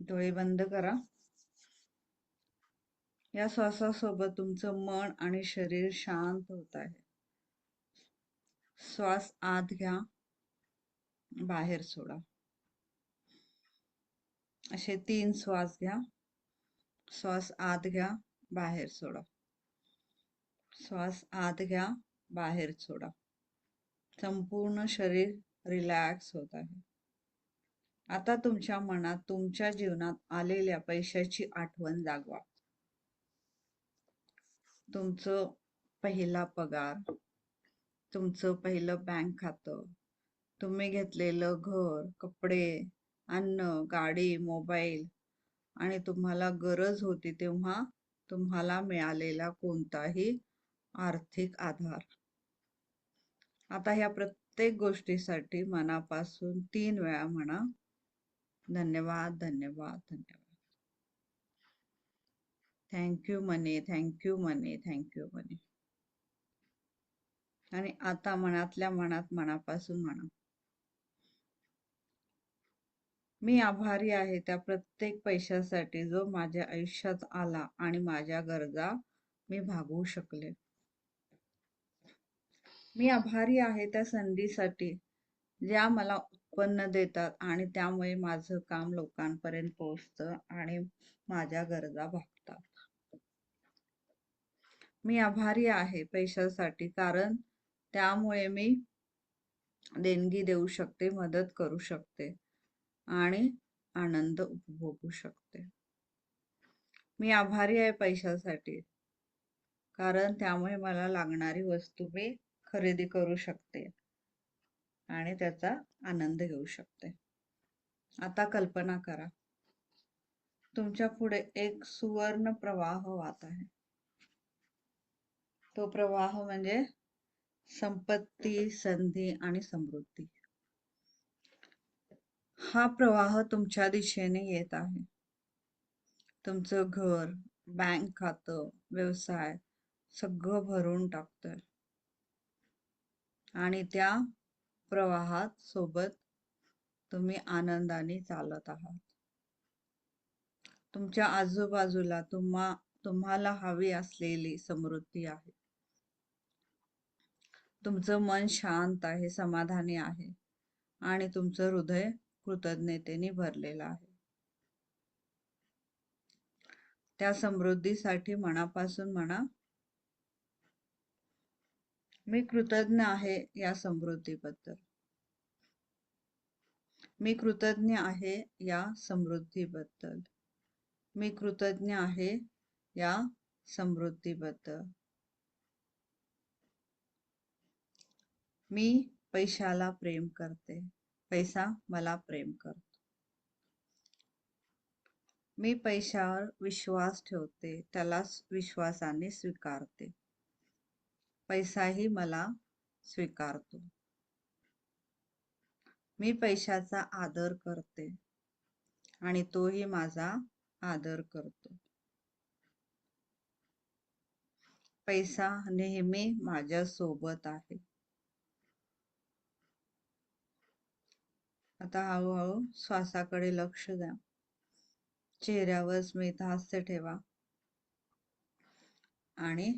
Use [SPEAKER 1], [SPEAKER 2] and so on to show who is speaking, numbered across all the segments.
[SPEAKER 1] डोळे बंद करा. या श्वासासोबत तुमचं मन आणि शरीर शांत होत आहे. श्वास आत घ्या, बाहेर सोडा. असे 3 श्वास घ्या. श्वास आत घ्या, बाहेर सोडा. श्वास आत घ्या, बाहेर सोडा. संपूर्ण शरीर रिलॅक्स होत आहे. आता तुमच्या मनात तुमच्या जीवनात आलेल्या पैशाची आठवण जागवा. तुमचं पहिला पगार, तुमचं पहिलं बँक खातं, तुम्ही घेतलेलं घर, कपडे, अन्न, गाडी, मोबाईल आणि तुम्हाला गरज होती तेव्हा तुम्हाला मिळालेला कोणताही आर्थिक आधार. आता ह्या प्रत्येक गोष्टीसाठी मनापासून 3 वेळा म्हणा, धन्यवाद, धन्यवाद, धन्यवाद. थँक्यू मनी, थँक्यू मनी, थँक्यू मनी. आणि आता मनातल्या मनात मनापासून म्हणा, मी आभारी आहे त्या प्रत्येक पैशासाठी जो माझ्या आयुष्यात आला आणि माझ्या गरजा मी भागवू शकले. मी आभारी आहे त्या संधीसाठी ज्या मला उत्पन्न देतात आणि त्यामुळे माझं काम लोकांपर्यंत पोहोचतं आणि माझ्या गरजा भागतात. मी आभारी आहे पैशासाठी कारण त्यामुळे मी देणगी देऊ शकते, मदत करू शकते आणि आनंद उपभोगू शकते. मी आभारी आहे पैशासाठी कारण त्यामुळे मला लागणारी वस्तू मी खरेदी करू शकते आणि त्याचा आनंद घेऊ शकते. आता कल्पना करा, तुमच्या पुढे एक सुवर्ण प्रवाह वाहत आहे. तो प्रवाह म्हणजे संपत्ती, संधी आणि समृद्धी. हा प्रवाह तुमच्या दिशेने येत आहे. तुमचं घर, बँक खातं, व्यवसाय सगळं भरून टाकतोय आणि त्या प्रवाहात सोबत तुम्ही आनंदाने चालत आहात. तुमच्या आजूबाजूला तुम्हाला हवी असलेली समृद्धी आहे. तुमचं मन शांत आहे, समाधानी आहे आणि तुमचं हृदय कृतज्ञतेने भरलेलं आहे. त्या समृद्धीसाठी मनापासून म्हणा, मी कृतज्ञ आहे या समृद्धीबद्दल. मी कृतज्ञ आहे या समृद्धीबद्दल. मी कृतज्ञ आहे या समृद्धीबद्दल. मी पैशाला प्रेम करते, पैसा मला प्रेम करतो. मी पैशावर विश्वास ठेवते, त्याला विश्वासाने स्वीकारते. पैसाही मला स्वीकारतो. मी पैशाचा आदर करते आणि तोही माझा आदर करतो. पैसा नेहमी माझ्या सोबत आहे. आता हळूहळू श्वासाकडे लक्ष द्या. चेहऱ्यावर स्मित हास्य ठेवा आणि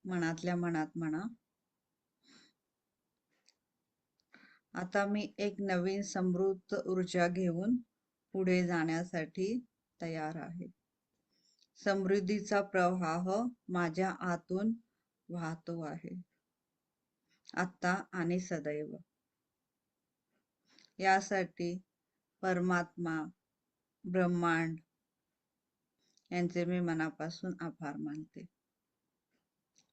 [SPEAKER 1] मनातल्या मनात म्हणा, आता मी एक नवीन समृद्ध ऊर्जा घेऊन पुढे जाण्यासाठी तयार आहे. समृद्धीचा प्रवाह माझ्या आतून वाहतो आहे, आता आणि सदैव. यासाठी परमात्मा, ब्रह्मांड यांचे मी मनापासून आभार मानते.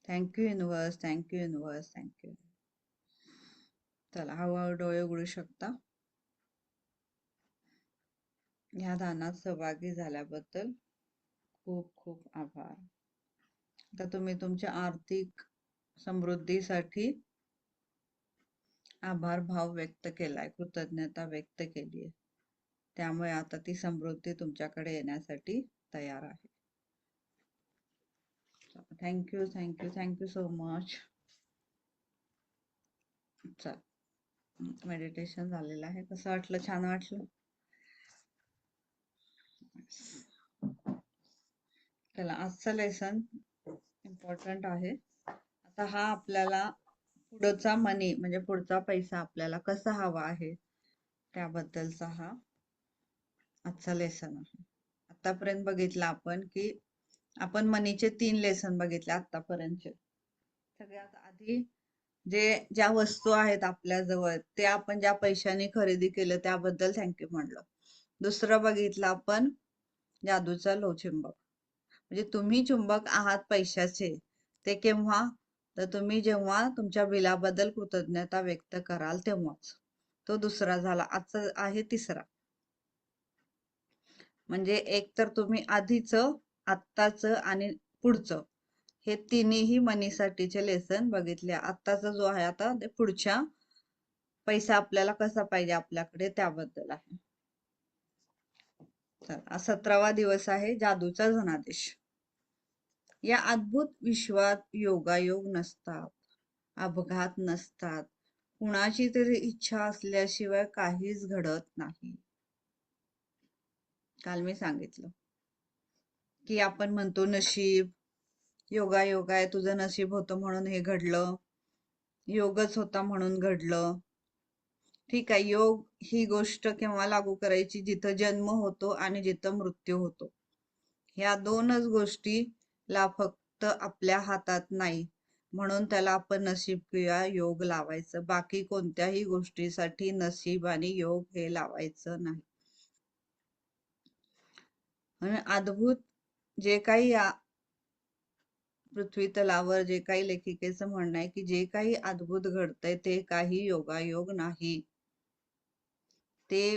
[SPEAKER 1] Thank you universe, thank you universe, thank you. चला हळूहळू डोळे उघडू शकता. ह्या दानात सहभागी झाल्याबद्दल खूप खूप आभार. आता तुम्ही तुमच्या आर्थिक समृद्धीसाठी आभार भाव व्यक्त केलाय, कृतज्ञता व्यक्त केली आहे. त्यामुळे आता ती समृद्धी तुमच्याकडे येण्यासाठी तयार आहे. Thank you, thank you, thank you so much. चल, मेडिटेशन झालेलं आहे. कसं वाटलं? छान वाटलं? चला, आजचं लेसन इम्पॉर्टंट आहे. आता हा आपल्याला पुढचा मनी म्हणजे पुढचा पैसा आपल्याला कसा हवा आहे त्याबद्दलचा हा आजचा लेसन आहे. आतापर्यंत बघितलं आपण की आपण मनीचे 3 लेसन बघितले आतापर्यंतचे. सगळ्यात आधी ज्या वस्तू आहेत आपल्या जवळ ते आपण ज्या पैशाने खरेदी केलं त्याबद्दल थँक्यू म्हणलं. दुसरं बघितलं आपण जादूचा लोहचुंबक. म्हणजे तुम्ही चुंबक आहात पैशाचे. ते केव्हा? तर तुम्ही जेव्हा तुमच्या बिलाबद्दल कृतज्ञता व्यक्त कराल तेव्हाच. तो दुसरा झाला. आजचा आहे तिसरा. म्हणजे एक तर तुम्ही आधीचं, आत्ताचं आणि पुढचं हे तिन्ही मनीसाठीचे लेसन बघितले. आत्ताचा जो आहे आता ते पुढच्या पैसा आपल्याला कसा पाहिजे आपल्याकडे त्याबद्दल आहे. तर 17वा दिवस आहे जादूचा धनादेश. या अद्भुत विश्वात योगायोग नसतात, अपघात नसतात, कुणाची तरी इच्छा असल्याशिवाय काहीच घडत नाही. काल मी सांगितलं की आपण म्हणतो नशीब, योगायोग आहे, तुझं नशीब होतं म्हणून हे घडलं, योगच होता म्हणून घडलं. ठीक आहे, योग ही गोष्ट केव्हा लागू करायची? जिथं जन्म होतो आणि जिथं मृत्यू होतो. ह्या दोनच गोष्टीला फक्त आपल्या हातात नाही, म्हणून त्याला आपण नशीब किंवा योग लावायचं. बाकी कोणत्याही गोष्टीसाठी नशीब आणि योग हे लावायचं नाही. म्हणून अद्भुत जे काही या पृथ्वी तलावर जे काही लेखिकेचं म्हणणं आहे की जे काही अद्भुत घडतंय ते काही योगायोग नाही. ते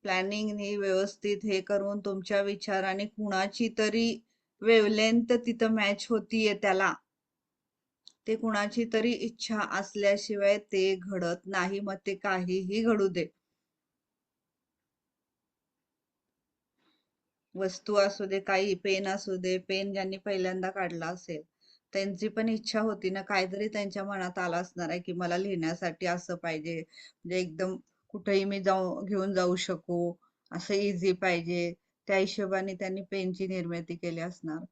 [SPEAKER 1] प्लॅनिंगने व्यवस्थित हे करून तुमच्या विचाराने कुणाची तरी वेवलेंथ तिथं मॅच होतीये त्याला, ते कुणाची तरी इच्छा असल्याशिवाय ते घडत नाही. मग ते काहीही घडू दे, वस्तू असू दे, काही पेन असू दे. पेन ज्यांनी पहिल्यांदा काढला असेल त्यांची पण इच्छा होती ना, काहीतरी त्यांच्या मनात आलं असणार आहे की मला लिहिण्यासाठी असं पाहिजे, म्हणजे एकदम कुठेही मी घेऊन जाऊ शकू, असं इझी पाहिजे. त्या हिशोबाने त्यांनी पेनची निर्मिती केली असणार.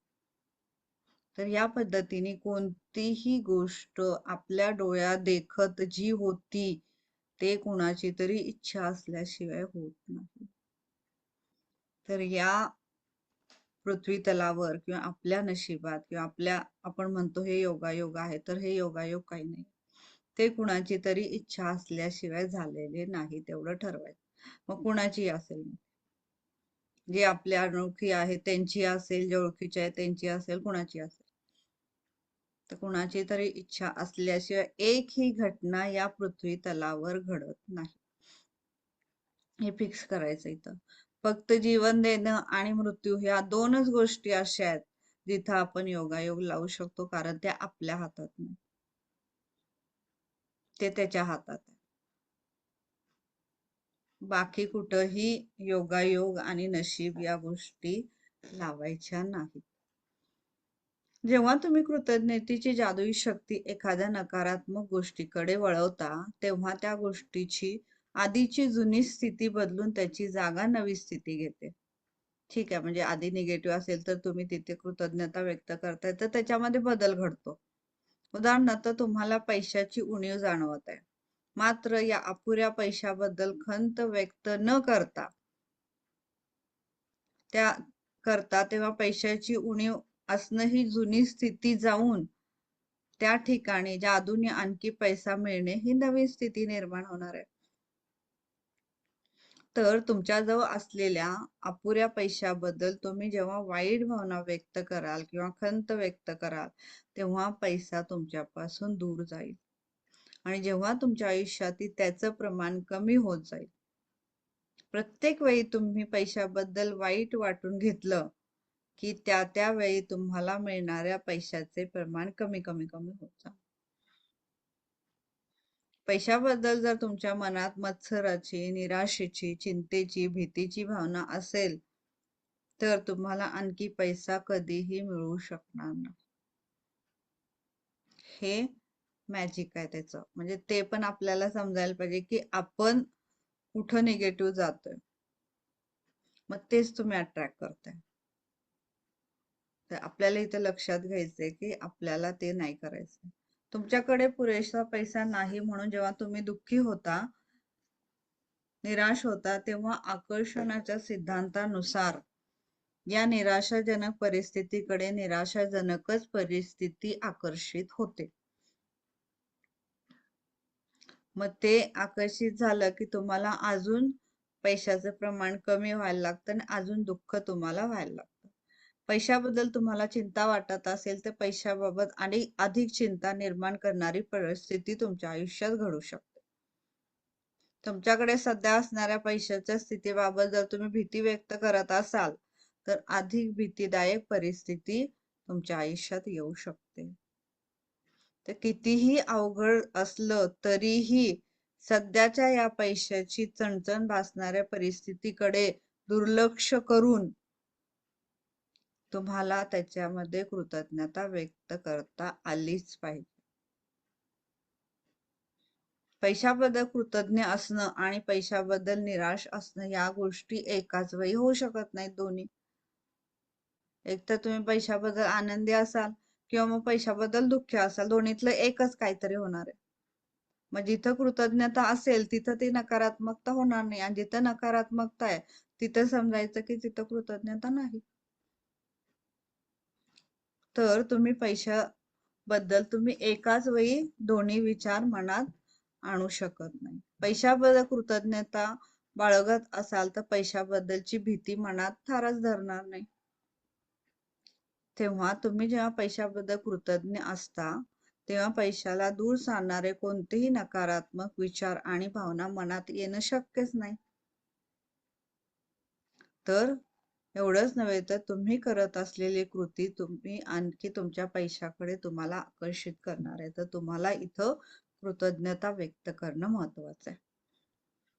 [SPEAKER 1] तर या पद्धतीने कोणतीही गोष्ट आपल्या डोळ्यात देखत जी होती ते कुणाची तरी इच्छा असल्याशिवाय होत नाही. तर या पृथ्वी तलावर किंवा आपल्या नशिबात किंवा आपल्या आपण म्हणतो हे योगायोग आहे, तर हे योगायोग काही नाही, ते कुणाची तरी इच्छा असल्याशिवाय झालेले नाही. तेवढं ठरवायचं. मग कुणाची असेल, जी आपल्या अनोळखी आहे त्यांची असेल, जे ओळखीची आहे त्यांची असेल, कुणाची असेल, तर कुणाची तरी इच्छा असल्याशिवाय एकही घटना या पृथ्वी तलावर घडत नाही. हे फिक्स करायचं इथं. फक्त जीवन देणं आणि मृत्यू ह्या दोनच गोष्टी अशा आहेत जिथं आपण योगायोग लावू शकतो, कारण त्या आपल्या हातात नाही, ते त्याच्या हातात आहे. बाकी कुठंही योगायोग आणि नशीब या गोष्टी लावायच्या नाहीत. जेव्हा तुम्ही कृतज्ञतेची जादुई शक्ती एखाद्या नकारात्मक गोष्टीकडे वळवता तेव्हा त्या गोष्टीची आधीची जुनी स्थिती बदलून त्याची जागा नवी स्थिती घेते. ठीक आहे, म्हणजे आधी निगेटिव्ह असेल तर तुम्ही तिथे कृतज्ञता व्यक्त करताय तर त्याच्यामध्ये बदल घडतो. उदाहरणार्थ तुम्हाला पैशाची उणीव जाणवत आहे, मात्र या अपुऱ्या पैशाबद्दल खंत व्यक्त न करता तेव्हा पैशाची उणीव असणं ही जुनी स्थिती जाऊन त्या ठिकाणी जादूने आणखी पैसा मिळणे ही नवीन स्थिती निर्माण होणार आहे. तर तुमच्याजवळ असलेल्या अपुऱ्या पैशाबद्दल तुम्ही जेव्हा वाईट भावना व्यक्त कराल किंवा खंत व्यक्त कराल तेव्हा पैसा तुमच्यापासून दूर जाईल आणि जेव्हा तुमच्या आयुष्यातील त्याचं प्रमाण कमी होत जाईल. प्रत्येक वेळी तुम्ही पैशाबद्दल वाईट वाटून घेतलं की त्या वेळी तुम्हाला मिळणाऱ्या पैशाचे प्रमाण कमी कमी कमी होत जाईल. पैशाबद्दल जर तुमच्या मनात मत्सराची, निराशेची, चिंतेची, भीतीची भावना असेल तर तुम्हाला आणखी पैसा कधीही मिळू शकणार नाही. हे मॅजिक आहे त्याचं. म्हणजे ते पण आपल्याला समजायला पाहिजे की आपण कुठं निगेटिव्ह जातोय, मग तेच तुम्ही अट्रॅक्ट करताय. तर आपल्याला इथे लक्षात घ्यायचंय की आपल्याला ते नाही करायचं. तुमच्याकडे पुरेसा पैसा नाही म्हणून जेव्हा तुम्ही दुःखी होता, निराश होता, तेव्हा आकर्षणाच्या सिद्धांतानुसार या निराशाजनक परिस्थितीकडे निराशाजनकच परिस्थिती आकर्षित होते. मग ते आकर्षित झालं की तुम्हाला अजून पैशाचं प्रमाण कमी व्हायला लागतं आणि अजून दुःख तुम्हाला व्हायला लागतं. पैशाबद्दल तुम्हाला चिंता वाटत असेल तर पैशाबाबत आणि अधिक चिंता निर्माण करणारी परिस्थिती तुमच्या आयुष्यात घडू शकते. तुमच्याकडे सध्या असणाऱ्या पैशाच्या स्थितीबाबत जर तुम्ही भीती व्यक्त करत असाल तर अधिक भीतीदायक परिस्थिती तुमच्या आयुष्यात येऊ शकते. तर कितीही अवघड असलं तरीही सध्याच्या या पैशाची चणचण भासणाऱ्या परिस्थितीकडे दुर्लक्ष करून तुम्हाला त्याच्यामध्ये कृतज्ञता व्यक्त करता आलीच पाहिजे. पैशाबद्दल कृतज्ञ असणं आणि पैशाबद्दल निराश असणं या गोष्टी एकाच वेळी होऊ शकत नाहीत दोन्ही. एक तर तुम्ही पैशाबद्दल आनंदी असाल किंवा मग पैशाबद्दल दुःखी असाल, दोन्हीतलं एकच काहीतरी होणार आहे. मग जिथं कृतज्ञता असेल तिथं ती नकारात्मकता होणार नाही, आणि जिथं नकारात्मकता आहे तिथं समजायचं की तिथं कृतज्ञता नाही. तर तुम्ही पैशाबद्दल तुम्ही एकाच वेळी दोन्ही विचार मनात आणू शकत नाही. पैशाबद्दल कृतज्ञता बाळगत असाल तर पैशाबद्दलची भीती मनात फारच धरणार नाही. तेव्हा तुम्ही जेव्हा पैशाबद्दल कृतज्ञ असता तेव्हा पैशाला दूर सारणारे कोणतेही नकारात्मक विचार आणि भावना मनात येणं शक्यच नाही. तर एवढंच नव्हे तर तुम्ही करत असलेली कृती तुम्ही आणखी तुमच्या पैशाकडे तुम्हाला आकर्षित करणार आहे. तर तुम्हाला इथं कृतज्ञता व्यक्त करणं महत्वाचं आहे.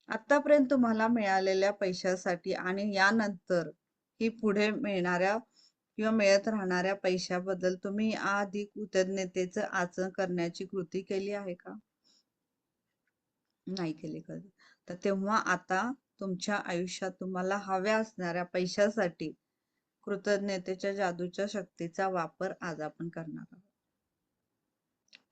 [SPEAKER 1] आतापर्यंत तुम्हाला मिळालेल्या पैशासाठी आणि यानंतर ही पुढे मिळणाऱ्या किंवा मिळत राहणाऱ्या पैशाबद्दल तुम्ही आधी कृतज्ञतेचं आचरण करण्याची कृती केली आहे का? नाही केली कधी. तर तेव्हा आता तुमच्या आयुष्यात तुम्हाला हव्या असणाऱ्या पैशासाठी कृतज्ञतेच्या जादूच्या शक्तीचा वापर आज आपण करणार आहोत.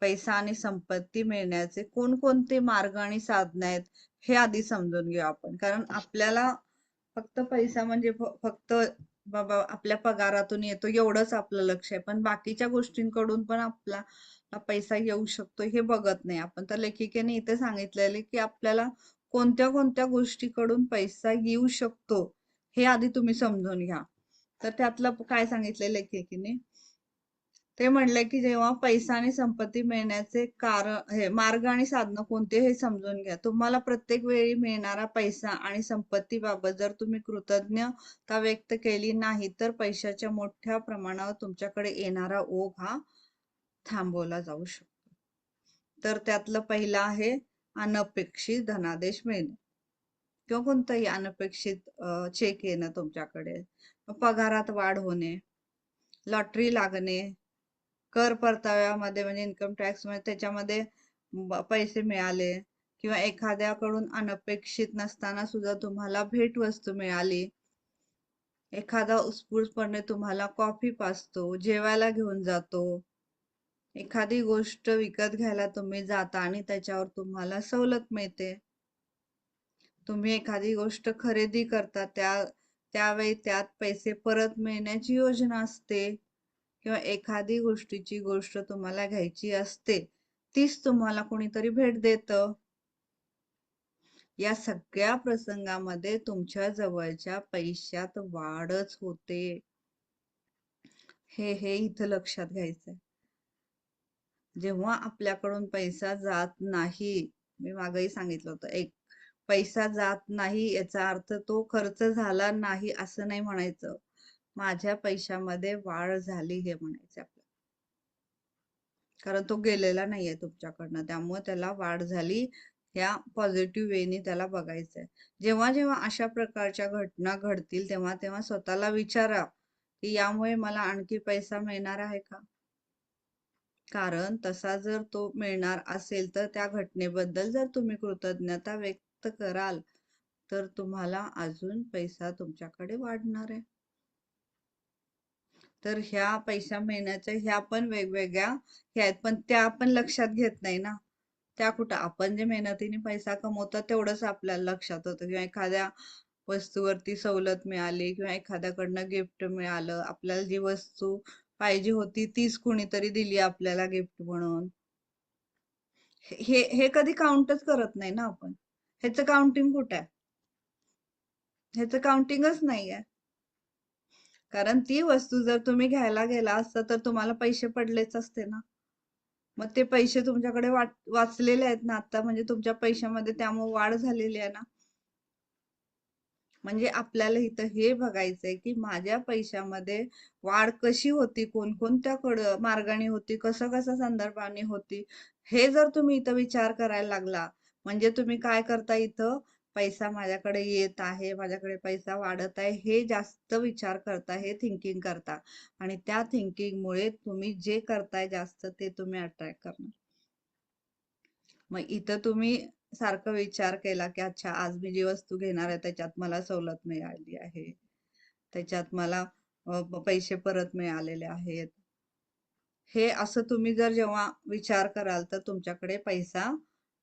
[SPEAKER 1] पैसा आणि संपत्ती मिळण्याचे कोणकोणते मार्ग आणि साधने आहेत हे आधी समजून घेऊ आपण. कारण आपल्याला फक्त पैसा म्हणजे फक्त बाबा आपल्या पगारातून येतो एवढंच आपलं लक्ष आहे, पण बाकीच्या गोष्टींकडून पण आपला पैसा येऊ शकतो हे बघत नाही आपण. तर लेखिकेने इथे सांगितलेले की आपल्याला कोणत्या कोणत्या गोष्टीकडून पैसा येऊ शकतो हे आधी तुम्ही समजून घ्या. तर त्यातलं काय सांगितलं लेखिकेने, ते म्हणले की जेव्हा पैसा आणि संपत्ती मिळण्याचे कारण हे मार्ग आणि साधनं कोणते हे समजून घ्या. तुम्हाला प्रत्येक वेळी मिळणारा पैसा आणि संपत्ती बाबत जर तुम्ही कृतज्ञता व्यक्त केली नाही तर पैशाच्या मोठ्या प्रमाणावर तुमच्याकडे येणारा ओघ हा थांबवला जाऊ शकतो. तर त्यातलं पहिलं आहे अनपेक्षित धनादेश मिळणे किंवा कोणताही अनपेक्षित चेक येणं तुमच्याकडे, पगारात वाढ होणे, लॉटरी लागणे, कर परताव्यामध्ये म्हणजे इन्कम टॅक्स मध्ये त्याच्यामध्ये पैसे मिळाले, किंवा एखाद्याकडून अनपेक्षित नसताना सुद्धा तुम्हाला भेटवस्तू मिळाली, एखादा उत्स्फूर्तपणे तुम्हाला कॉफी पाजतो, जेवायला घेऊन जातो, एखादी गोष्ट विकत घ्यायला तुम्ही जाता आणि त्याच्यावर तुम्हाला सवलत मिळते, तुम्ही एखादी गोष्ट खरेदी करता त्यावेळी त्यात पैसे परत मिळण्याची योजना असते, किंवा एखादी गोष्टीची गोष्ट तुम्हाला घ्यायची असते तीच तुम्हाला कोणीतरी भेट देतं. या सगळ्या प्रसंगामध्ये तुमच्या जवळच्या पैशात वाढच होते. हे इथं लक्षात घ्यायचंय. जेव्हा आपल्याकडून पैसा जात नाही, मी मागेही सांगितलं होतं, एक पैसा जात नाही याचा अर्थ तो खर्च झाला नाही असं नाही म्हणायचं, माझ्या पैशामध्ये वाढ झाली हे म्हणायचं आपल्याला. कारण तो गेलेला नाहीये तुमच्याकडनं, त्यामुळे त्याला वाढ झाली ह्या पॉझिटिव्ह वेनी त्याला बघायचंय. जेव्हा जेव्हा अशा प्रकारच्या घटना घडतील तेव्हा तेव्हा स्वतःला विचारा की यामुळे मला आणखी पैसा मिळणार आहे का? कारण तसा जर तो मिळणार असेल तर त्या घटनेबद्दल जर तुम्ही कृतज्ञता व्यक्त कराल तर तुम्हाला अजून पैसा तुमच्याकडे वाढणार आहे. तर ह्या पैसा मिळण्याच्या ह्या पण वेगवेगळ्या ह्या आहेत, पण त्या आपण लक्षात घेत नाही ना. त्या कुठं आपण जे मेहनतीने पैसा कमवतो तेवढंच आपल्याला लक्षात होतं, किंवा एखाद्या वस्तूवरती सवलत मिळाली किंवा एखाद्याकडनं गिफ्ट मिळालं, आपल्याला जी वस्तू पाहिजे होती तीच कुणीतरी दिली आपल्याला गिफ्ट म्हणून. हे हे कधी काउंटच करत नाही ना आपण. ह्याचं काउंटिंग कुठे आहे? ह्याचं काउंटिंगच नाहीये. कारण ती वस्तू जर तुम्ही घ्यायला गेला असता तर तुम्हाला पैसे पडलेच असते ना. मग ते पैसे तुमच्याकडे वाचलेले आहेत ना आता, म्हणजे तुमच्या पैशामध्ये त्यामुळे वाढ झालेली आहे ना. म्हणजे आपल्याला इथं हे बघायचंय की माझ्या पैशामध्ये वाढ कशी होती, कोणकोणत्या मार्गाने होती, कसं कसं संदर्भाने होती, हे जर तुम्ही इथं विचार करायला लागला, म्हणजे तुम्ही काय करता, इथं पैसा माझ्याकडे येत आहे, माझ्याकडे पैसा वाढत आहे, हे जास्त विचार करता, हे थिंकिंग करता. आणि त्या थिंकिंगमुळे तुम्ही जे करताय जास्त ते तुम्ही अट्रॅक्ट करणार. मग इथं तुम्ही सारखं विचार केला की अच्छा, आज मी जी वस्तू घेणार आहे त्याच्यात मला सवलत मिळाली आहे, त्याच्यात मला पैसे परत मिळालेले आहेत, हे असं तुम्ही जर जेव्हा विचार कराल तर तुमच्याकडे पैसा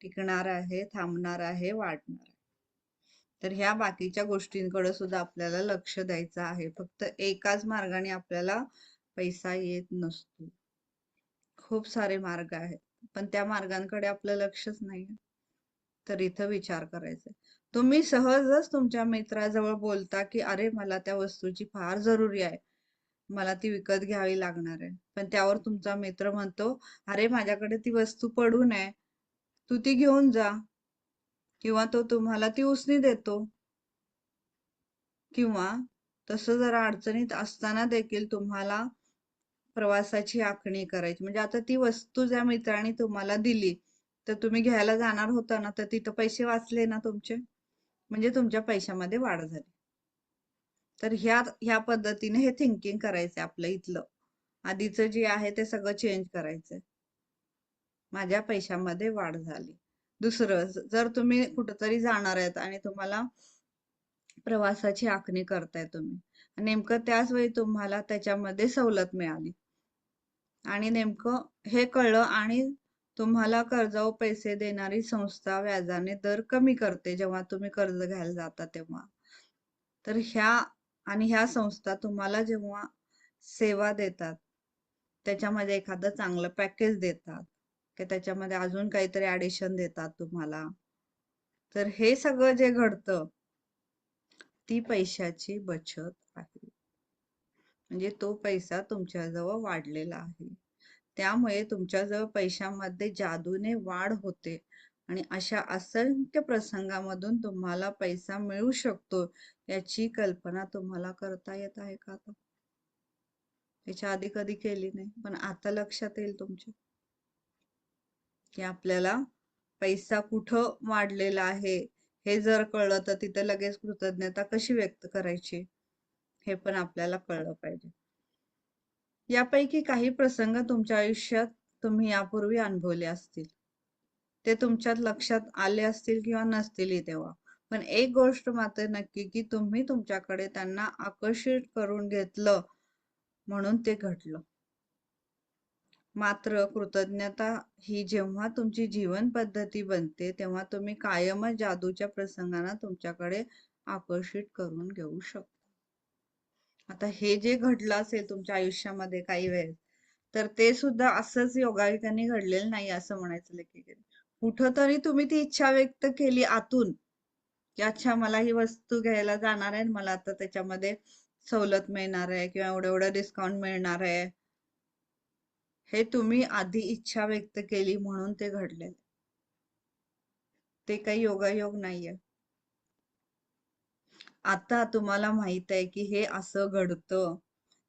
[SPEAKER 1] टिकणार आहे, थांबणार आहे, वाढणार आहे. तर ह्या बाकीच्या गोष्टींकडे सुद्धा आपल्याला लक्ष द्यायचं आहे. फक्त एकाच मार्गाने आपल्याला पैसा येत नसतो, खूप सारे मार्ग आहेत, पण त्या मार्गांकडे आपलं लक्षच नाही. तर इथं विचार करायचा. तुम्ही सहजच तुमच्या मित्राजवळ बोलता की अरे, मला त्या वस्तूची फार जरुरी आहे, मला ती विकत घ्यावी लागणार आहे, पण त्यावर तुमचा मित्र म्हणतो अरे, माझ्याकडे ती वस्तू पडून आहे, तू ती घेऊन जा, किंवा तो तुम्हाला ती उसने देतो. किंवा तसं जर अडचणीत असताना देखील तुम्हाला प्रवासाची आखणी करायची, म्हणजे आता ती वस्तू ज्या मित्राने तुम्हाला दिली तर तुम्ही घ्यायला जाणार होता ना, तर तिथं पैसे वाचले ना तुमचे, म्हणजे तुमच्या पैशामध्ये वाढ झाली. तर ह्या पद्धतीने हे थिंकिंग करायचं आपलं इथलं. आधीचं जे आहे ते सगळं चेंज करायचंय. माझ्या पैशामध्ये वाढ झाली. दुसरं, जर तुम्ही कुठंतरी जाणार आहेत आणि तुम्हाला प्रवासाची आखणी करताय तुम्ही, नेमकं त्याच वेळी तुम्हाला त्याच्यामध्ये सवलत मिळाली आणि नेमकं हे कळलं, आणि तुम्हाला कर्जावर पैसे देणारी संस्था व्याजाने दर कमी करते जेव्हा तुम्ही कर्ज घ्यायला जाता तेव्हा. तर ह्या संस्था तुम्हाला जेव्हा सेवा देतात, त्याच्यामध्ये एखादं चांगलं पॅकेज देतात, की त्याच्यामध्ये अजून काहीतरी ऍडिशन देतात तुम्हाला, तर हे सगळं जे घडतं ती पैशाची बचत आहे. म्हणजे तो पैसा तुमच्याजवळ वाढलेला आहे, त्यामुळे तुमच्याजवळ पैशामध्ये जादूने वाढ होते आणि अशा असंख्य प्रसंगामधून तुम्हाला पैसा मिळू शकतो, याची कल्पना तुम्हाला करता येत आहे का? आता त्याच्या आधी कधी केली नाही, पण आता लक्षात येईल तुमच्या की आपल्याला पैसा कुठं वाढलेला आहे हे जर कळलं तर तिथे लगेच कृतज्ञता कशी व्यक्त करायची हे पण आपल्याला कळलं पाहिजे. यापैकी काही प्रसंग तुमच्या आयुष्यात तुम्ही यापूर्वी अनुभवले असतील, ते तुमच्यात लक्षात आले असतील किंवा नसतील तेव्हा, पण एक गोष्ट मात्र नक्की की तुम्ही तुमच्याकडे त्यांना आकर्षित करून घेतलं म्हणून ते घडलं. मात्र कृतज्ञता ही जेव्हा तुमची जीवन पद्धती बनते तेव्हा तुम्ही कायमच जादूच्या प्रसंगांना तुमच्याकडे आकर्षित करून घेऊ शकता. आता हे जे घडलं असेल तुमच्या आयुष्यामध्ये काही वेळेस, तर ते सुद्धा असंच योगायोगाने घडलेलं नाही असं म्हणायचं लेखी. कुठंतरी तुम्ही ती इच्छा व्यक्त केली आतून की अच्छा, मला ही वस्तू घ्यायला जाणार आहे, मला आता त्याच्यामध्ये सवलत मिळणार आहे किंवा एवढं एवढं डिस्काउंट मिळणार आहे, हे तुम्ही आधी इच्छा व्यक्त केली म्हणून ते घडले, ते काही योगायोग नाहीये. आता तुम्हाला माहित आहे की हे असं घडतं,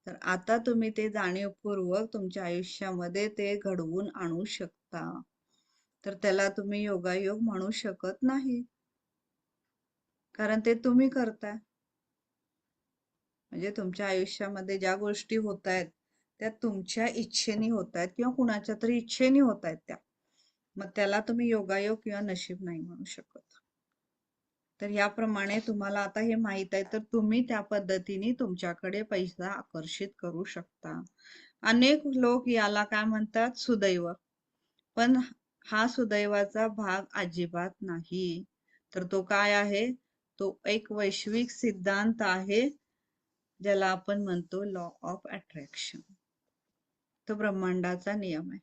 [SPEAKER 1] तर आता तुम्ही ते जाणीवपूर्वक तुमच्या आयुष्यामध्ये ते घडवून आणू शकता, तर त्याला तुम्ही योगायोग म्हणू शकत नाही, कारण ते तुम्ही करताय. म्हणजे तुमच्या आयुष्यामध्ये ज्या गोष्टी होत आहेत त्या तुमच्या इच्छेने होत आहेत किंवा कुणाच्या तरी इच्छेने होत आहेत त्या, मग त्याला तुम्ही योगायोग किंवा नशीब नाही म्हणू शकत. तर याप्रमाणे तुम्हाला आता हे माहित आहे, तर तुम्ही त्या पद्धतीने तुमच्याकडे पैसा आकर्षित करू शकता. अनेक लोक याला काय म्हणतात, सुदैव. पण हा सुदैवाचा भाग अजिबात नाही. तर तो काय आहे? तो एक वैश्विक सिद्धांत आहे, ज्याला आपण म्हणतो लॉ ऑफ अट्रॅक्शन. तो ब्रह्मांडाचा नियम आहे.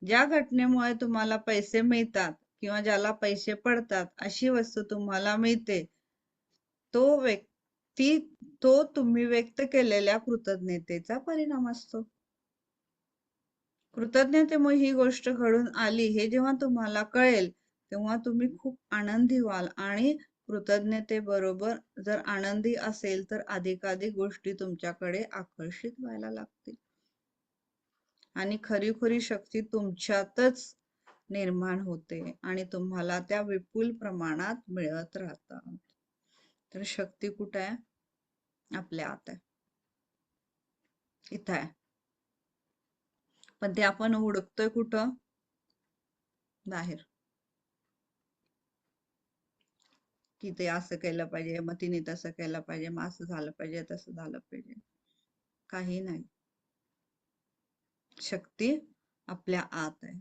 [SPEAKER 1] ज्या घटनेमुळे तुम्हाला पैसे मिळतात किंवा ज्याला पैसे पडतात अशी वस्तू तुम्हाला मिळते, तो व्यक्ती तो तुम्ही व्यक्त केलेल्या कृतज्ञतेचा परिणाम असतो. कृतज्ञतेमुळे ही गोष्ट घडून आली हे जेव्हा तुम्हाला कळेल, तेव्हा तुम्ही खूप आनंदी व्हाल. आणि कृतज्ञतेबरोबर जर आनंदी असेल तर अधिकाधिक गोष्टी तुमच्याकडे आकर्षित व्हायला लागतील आणि खरी शक्ती तुमच्यातच निर्माण होते आणि तुम्हाला त्या विपुल प्रमाणात मिळत राहतात. तर शक्ती कुठे आहे? आपल्या आत आहे, इथं आहे. पण ते आपण हुडकतोय कुठं? बाहेर. की ते असं केलं पाहिजे, मग तिने तसं केलं पाहिजे, मग असं झालं पाहिजे, तसं झालं पाहिजे. काही नाही. शक्ती आपल्या आत आहे.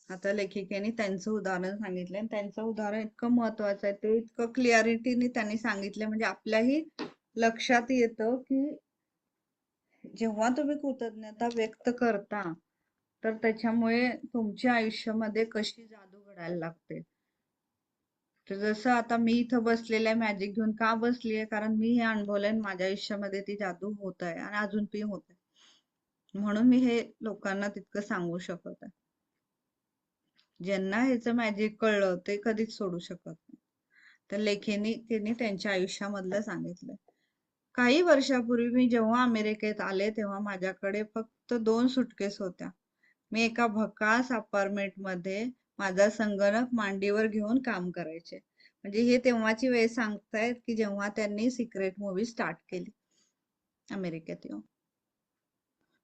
[SPEAKER 1] आता लेखिकेने त्यांचं उदाहरण सांगितलंय, त्यांचं उदाहरण इतकं महत्वाचं आहे, ते इतकं क्लिअरिटीने त्यांनी सांगितलं, म्हणजे आपल्याही लक्षात येतं की जेव्हा तुम्ही कृतज्ञता व्यक्त करता, तर त्याच्यामुळे तुमच्या आयुष्यामध्ये कशी जादू घडायला लागते. तर जसं आता मी इथं बसलेल्या मॅजिक घेऊन का बसलीये, कारण मी हे अनुभवलंय, माझ्या आयुष्यामध्ये ती जादू होत आहे आणि अजून पण होत आहे. म्हणून मी हे लोकांना तितकं सांगू शकत आहे. ज्यांना ह्याचं मॅजिक कळलं ते कधीच सोडू शकत नाही. तर लेखीने त्यांनी त्यांच्या आयुष्यामधलं सांगितलं. काही वर्षापूर्वी मी जेव्हा अमेरिकेत आले, तेव्हा माझ्याकडे फक्त 2 सुटकेस होत्या. मी एका भकास अपार्टमेंट मध्ये माझा संगणक मांडीवर घेऊन काम करायचे. म्हणजे हे तेव्हाची वेळ सांगतायत की जेव्हा त्यांनी सिक्रेट मूवी स्टार्ट केली अमेरिकेत येऊन.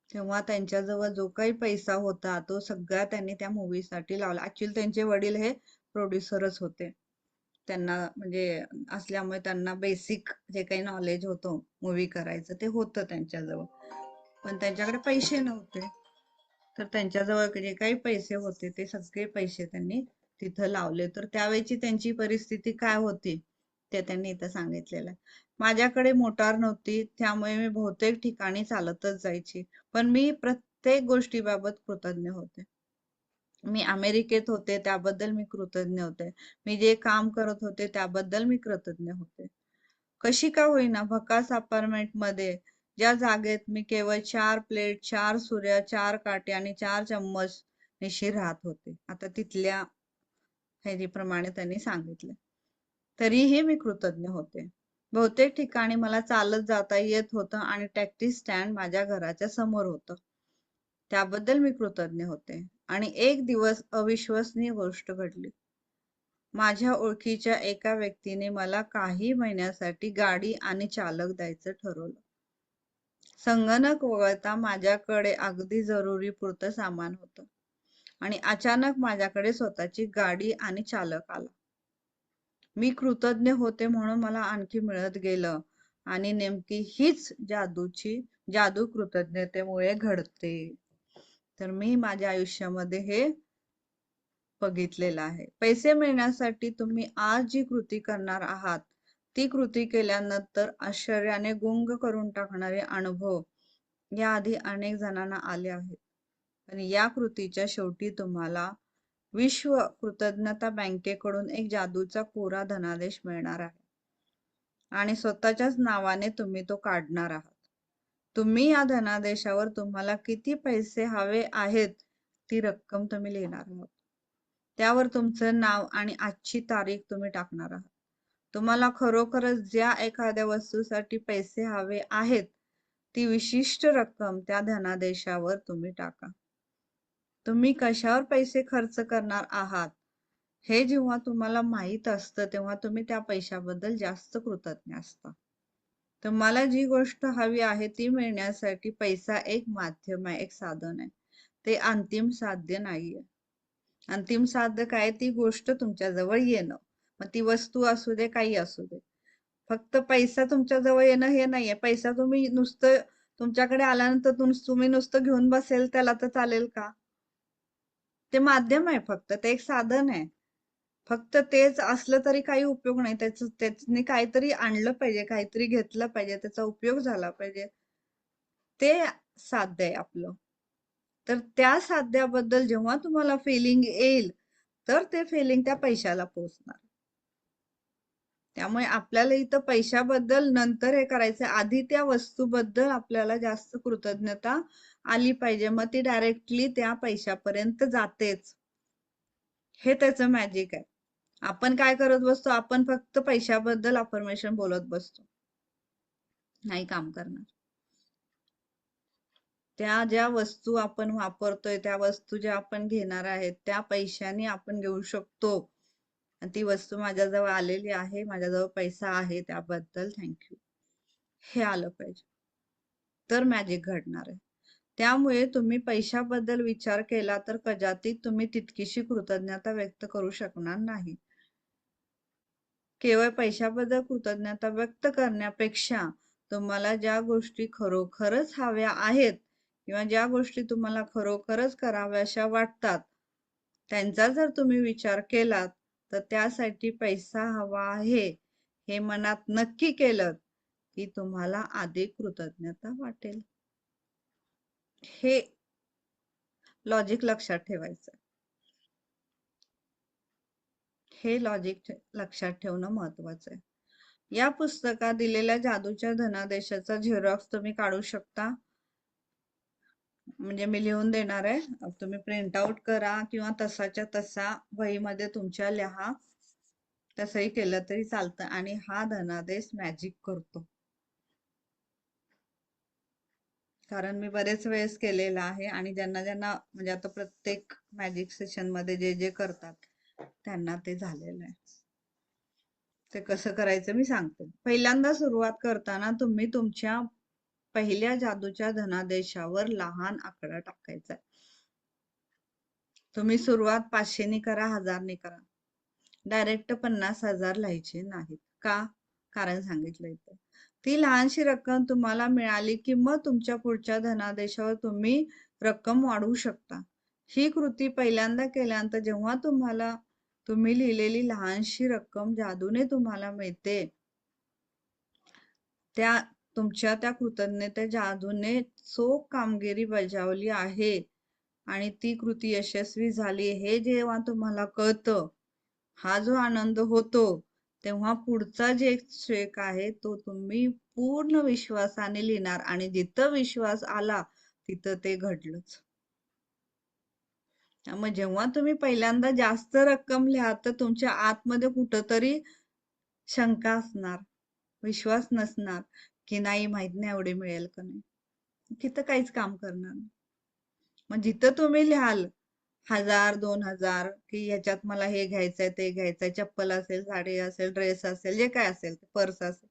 [SPEAKER 1] तेव्हा त्यांच्याजवळ जो काही पैसा होता तो सगळा त्यांनी त्या मूवीसाठी लावला. ऍक्च्युअली त्यांचे वडील हे प्रोड्युसरच होते. त्यांना म्हणजे असल्यामुळे त्यांना बेसिक जे काही नॉलेज होतं मूवी करायचं ते होतं त्यांच्याजवळ, पण त्यांच्याकडे पैसे नव्हते. तर त्यांच्याजवळ जे काही पैसे होते ते सगळे पैसे त्यांनी तिथं लावले. तर त्यावेळची त्यांची परिस्थिती काय होती ते त्यांनी इथं सांगितलेलं आहे. माझ्याकडे मोटार नव्हती, त्यामुळे मी बहुतेक ठिकाणी चालतच जायची, पण मी प्रत्येक गोष्टीबाबत कृतज्ञ होते. मी अमेरिकेत होते त्याबद्दल मी कृतज्ञ होते. मी जे काम करत होते त्याबद्दल मी कृतज्ञ होते. कशी का होईना भकास अपार्टमेंट मध्ये ज्या जागेत मी केवळ 4 प्लेट, 4 सुऱ्या, 4 काटे आणि 4 चम्मच निशी राहत होते, आता तिथल्या ह्याप्रमाणे त्यांनी सांगितले, तरीही मी कृतज्ञ होते. बहुतेक ठिकाणी मला चालत जाता येत होतं आणि टॅक्सी स्टँड माझ्या घराच्या समोर होतं, त्याबद्दल मी कृतज्ञ होते. आणि एक दिवस अविश्वसनीय गोष्ट घडली. माझ्या ओळखीच्या एका व्यक्तीने मला काही महिन्यासाठी गाडी आणि चालक द्यायचं ठरवलं. संगणक वगळता माझ्याकडे अगदी जरुरी पुरतं सामान होतं आणि अचानक माझ्याकडे स्वतःची गाडी आणि चालक आला. मी कृतज्ञ होते म्हणून मला आणखी मिळत गेलं आणि नेमकी हीच जादू कृतज्ञतेमुळे घडते. तर मी माझ्या आयुष्यामध्ये हे बघितलेलं आहे. पैसे मिळण्यासाठी तुम्ही आज जी कृती करणार आहात, ती कृती केल्यानंतर आश्चर्याने गुंग करून टाकणारे अनुभव याआधी अनेक जणांना आले आहेत. आणि या कृतीच्या शेवटी तुम्हाला विश्व कृतज्ञता बँकेकडून एक जादूचा कोरा धनादेश मिळणार आहे आणि स्वतःच्याच नावाने तुम्ही तो काढणार आहात. तुम्ही या धनादेशावर तुम्हाला किती पैसे हवे आहेत ती रक्कम तुम्ही लिहिणार आहात. त्यावर तुमचं नाव आणि आजची तारीख तुम्ही टाकणार आहात. तुम्हाला खरोखरच ज्या एखाद्या वस्तूसाठी पैसे हवे आहेत ती विशिष्ट रक्कम त्या धनादेशावर तुम्ही टाका. तुम्ही कशावर पैसे खर्च करणार आहात हे जेव्हा तुम्हाला माहित असतं, तेव्हा तुम्ही त्या पैशाबद्दल जास्त कृतज्ञ असता. तुम्हाला जी गोष्ट हवी आहे ती मिळण्यासाठी पैसा एक माध्यम आहे, एक साधन आहे. ते अंतिम साध्य नाहीये. अंतिम साध्य काय? ती गोष्ट तुमच्या जवळ येणं. मग ती वस्तू असू दे, काही असू दे. फक्त पैसा तुमच्या जवळ येणं हे नाहीये. पैसा तुम्ही नुसतं तुमच्याकडे आल्यानंतर तुम्ही नुसतं घेऊन बसेल त्याला तर चालेल का? ते माध्यम आहे, फक्त ते एक साधन आहे. फक्त तेच असलं तरी काही उपयोग नाही. त्याने काहीतरी आणलं पाहिजे, काहीतरी घेतलं पाहिजे, त्याचा उपयोग झाला पाहिजे. ते साध्य आहे आपलं. तर त्या साध्याबद्दल जेव्हा तुम्हाला फिलिंग येईल, तर ते फिलिंग त्या पैशाला पोहोचणार. त्यामुळे आपल्याला इथं पैशाबद्दल नंतर हे करायचं, आधी त्या वस्तूबद्दल आपल्याला जास्त कृतज्ञता आली पाहिजे. मग ती डायरेक्टली त्या पैशापर्यंत जातेच. हे त्याचं मॅजिक आहे. आपण काय करत बसतो, आपण फक्त पैशाबद्दल अफर्मेशन बोलत बसतो, नाही काम करणार. त्या ज्या वस्तू आपण वापरतोय, त्या वस्तू ज्या आपण घेणार आहेत, त्या पैशाने आपण घेऊ शकतो. ती वस्तू माझ्याजवळ आलेली आहे, माझ्याजवळ पैसा आहे, त्याबद्दल थँक्यू, हे आलं पाहिजे, तर मॅजिक घडणार आहे. त्यामुळे तुम्ही पैशाबद्दल विचार केला तर कदाचित तुम्ही तितकीशी कृतज्ञता व्यक्त करू शकणार नाही. केवळ पैशाबद्दल कृतज्ञता व्यक्त करण्यापेक्षा तुम्हाला ज्या गोष्टी खरोखरच हव्या आहेत किंवा ज्या गोष्टी तुम्हाला खरोखरच कराव्याशा वाटतात, त्यांचा जर तुम्ही विचार केलात तर त्यासाठी पैसा हवा आहे हे मनात नक्की केलं की तुम्हाला अधिक कृतज्ञता वाटेल. हे लॉजिक लक्षात ठेवायचं. हे लॉजिक लक्षात ठेवणं महत्वाचं आहे. या पुस्तकात दिलेल्या जादूच्या धनादेशाचा झेरॉक्स तुम्ही काढू शकता. म्हणजे मी लिहून देणार आहे, तुम्ही प्रिंट आउट करा किंवा तसाच्या तसा वहीमध्ये तुमच्या लिहा. तसंही केलं तरी चालतं. आणि हा धनादेश मॅजिक करतो. कारण मी बरेच वेळेस केलेला आहे आणि ज्यांना ज्यांना म्हणजे आता प्रत्येक मॅजिक सेशन मध्ये जे जे करतात त्यांना ते झालेलं आहे. ते कसं करायचं मी सांगते. पहिल्यांदा सुरुवात करताना तुम्ही तुमच्या पहिल्या जादूच्या धनादेशावर लहान आकडा टाकायचा. तुम्ही सुरुवात 500 नी करा, 1000 नी करा. डायरेक्ट 50,000 लिहायचे नाहीत. का? कारण सांगितलं इथं. ती लहानशी रक्कम तुम्हाला मिळाली की मग तुमच्या पुढच्या धनादेशावर तुम्ही रक्कम वाढवू शकता. ही कृती पहिल्यांदा केल्यानंतर जेव्हा तुम्ही लिहिलेली लहानशी रक्कम जादूने तुम्हाला मिळते, त्या तुमच्या त्या कृतज्ञते जादूने चोख कामगिरी बजावली आहे आणि ती कृती यशस्वी झाली हे जेव्हा तुम्हाला कळतं, हा जो आनंद होतो, तेव्हा पुढचा जे शेक आहे तो तुम्ही पूर्ण विश्वासाने लिहिणार आणि जिथं विश्वास आला तिथं ते घडलंच. मग जेव्हा तुम्ही पहिल्यांदा जास्त रक्कम लिहा तर तुमच्या आतमध्ये कुठंतरी शंका असणार, विश्वास नसणार की नाही, माहित नाही एवढे मिळेल का नाही, तिथं काहीच काम करणार नाही. मग जिथं तुम्ही लिहाल 1000, 2000 की ह्याच्यात मला हे घ्यायचंय, ते घ्यायचंय, चप्पल असेल, साडी असेल, ड्रेस असेल, जे काय असेल, पर्स असेल,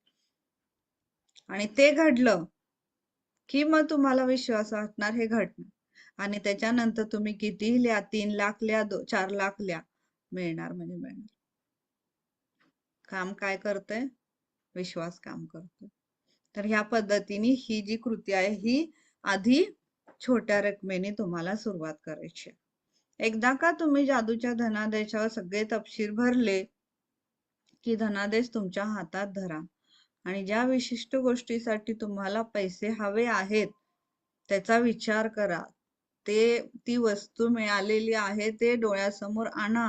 [SPEAKER 1] आणि ते घडलं की मग तुम्हाला विश्वास वाटणार हे घडणार. आणि त्याच्यानंतर तुम्ही कितीही लिहा, 3 लाख लिहा, 4 लाख लिहा, मिळणार म्हणजे मिळणार. काम काय करतंय? विश्वास काम करतोय. तर ह्या पद्धतीने ही जी कृती आहे ही आधी छोट्या रकमेने तुम्हाला सुरुवात करायची. एकदा का तुम्ही जादूच्या धनादेशावर सगळे तपशील भरले की धनादेश तुमच्या हातात धरा आणि ज्या विशिष्ट गोष्टीसाठी तुम्हाला पैसे हवे आहेत त्याचा विचार करा. ती वस्तू मिळालेली आहे ते डोळ्यासमोर आणा.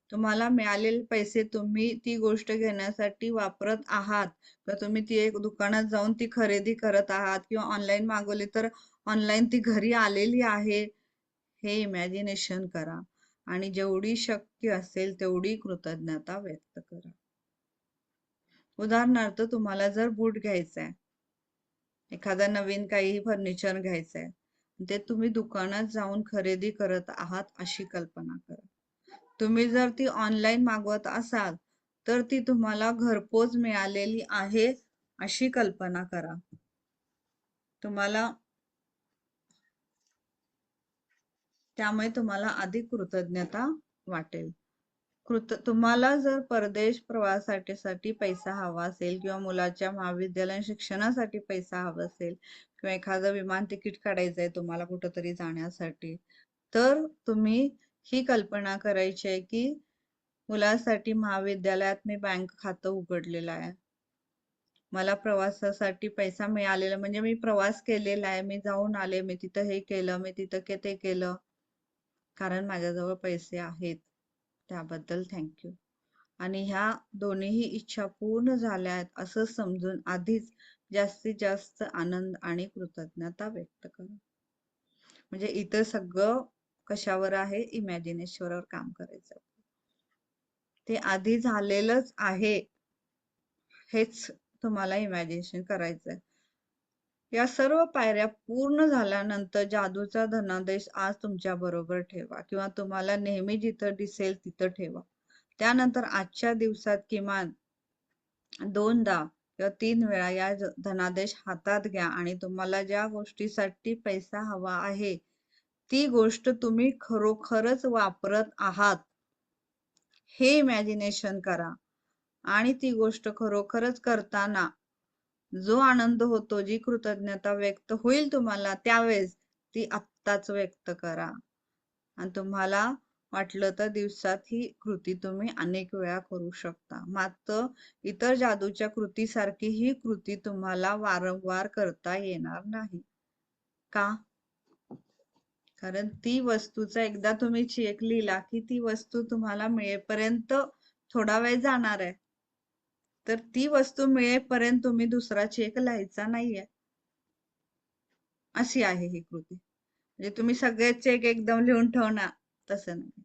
[SPEAKER 1] तुम्हाला मिळालेले पैसे तुम्ही ती गोष्ट घेण्यासाठी वापरत आहात तर तुम्ही ती एक दुकानात जाऊन ती खरेदी करत आहात किंवा ऑनलाईन मागवली तर ऑनलाईन ती घरी आलेली आहे, हे इमॅजिनेशन करा आणि जेवढी शक्य असेल तेवढी कृतज्ञता व्यक्त करा. उदाहरणार्थ तुम्हाला जर बूट घ्यायचा आहे, एखादा नवीन काही फर्निचर घ्यायचं आहे, ते तुम्ही दुकानात जाऊन खरेदी करत आहात अशी कल्पना करा. तुम्ही जर ती ऑनलाईन मागवत असाल तर ती तुम्हाला घरपोच मिळालेली आहे अशी कल्पना करा. त्यामुळे तुम्हाला अधिक कृतज्ञता वाटेल. तुम्हाला जर परदेश प्रवासासाठी पैसा हवा असेल किंवा मुलाच्या महाविद्यालयीन शिक्षणासाठी पैसा हवा असेल किंवा एखादं विमान तिकीट काढायचंय तुम्हाला कुठंतरी जाण्यासाठी, तर तुम्ही ही कल्पना करायची आहे की मुलासाठी महाविद्यालयात मी बँक खातं उघडलेलं आहे. मला प्रवासासाठी पैसा मिळालेला म्हणजे मी प्रवास केलेला आहे, मी जाऊन आले, मी तिथं हे केलं, मी तिथं ते केलं, कारण माझ्याजवळ पैसे आहेत. त्याबद्दल थँक्यू. आणि ह्या दोन्हीही इच्छा पूर्ण झाल्या आहेत असं समजून आधीच जास्तीत जास्त आनंद आणि कृतज्ञता व्यक्त करा. म्हणजे इथं सगळं कशावर आहे? इमॅजिनेशनवर काम करायचं. ते आधी झालेलंच आहे हेच तुम्हाला इमॅजिनेशन करायचंय. या सर्व पायऱ्या पूर्ण झाल्यानंतर जादूचा धनादेश आज तुमच्या बरोबर ठेवा किंवा तुम्हाला नेहमी जिथं दिसेल तिथं ठेवा. त्यानंतर आजच्या दिवसात किमान 2दा किंवा 3 वेळा या धनादेश हातात घ्या आणि तुम्हाला ज्या गोष्टीसाठी पैसा हवा आहे ती गोष्ट तुम्ही खरोखरच वापरत आहात हे इमॅजिनेशन करा. आणि ती गोष्ट खरोखरच करताना जो आनंद होतो, जी कृतज्ञता व्यक्त होईल तुम्हाला त्यावेळेस ती आत्ताच व्यक्त करा. आणि तुम्हाला वाटलं तर दिवसात ही कृती तुम्ही अनेक वेळा करू शकता. मात्र इतर जादूच्या कृतीसारखी ही कृती तुम्हाला वारंवार करता येणार नाही. का? कारण ती वस्तूचा एकदा तुम्ही चेक लिहिला की ती वस्तू तुम्हाला मिळेपर्यंत थोडा वेळ जाणार आहे. तर ती वस्तू मिळेपर्यंत तुम्ही दुसरा चेक लिहायचा नाहीये. अशी आहे ही कृती. म्हणजे तुम्ही सगळे चेक एकदम लिहून ठेवणार तसं नाही.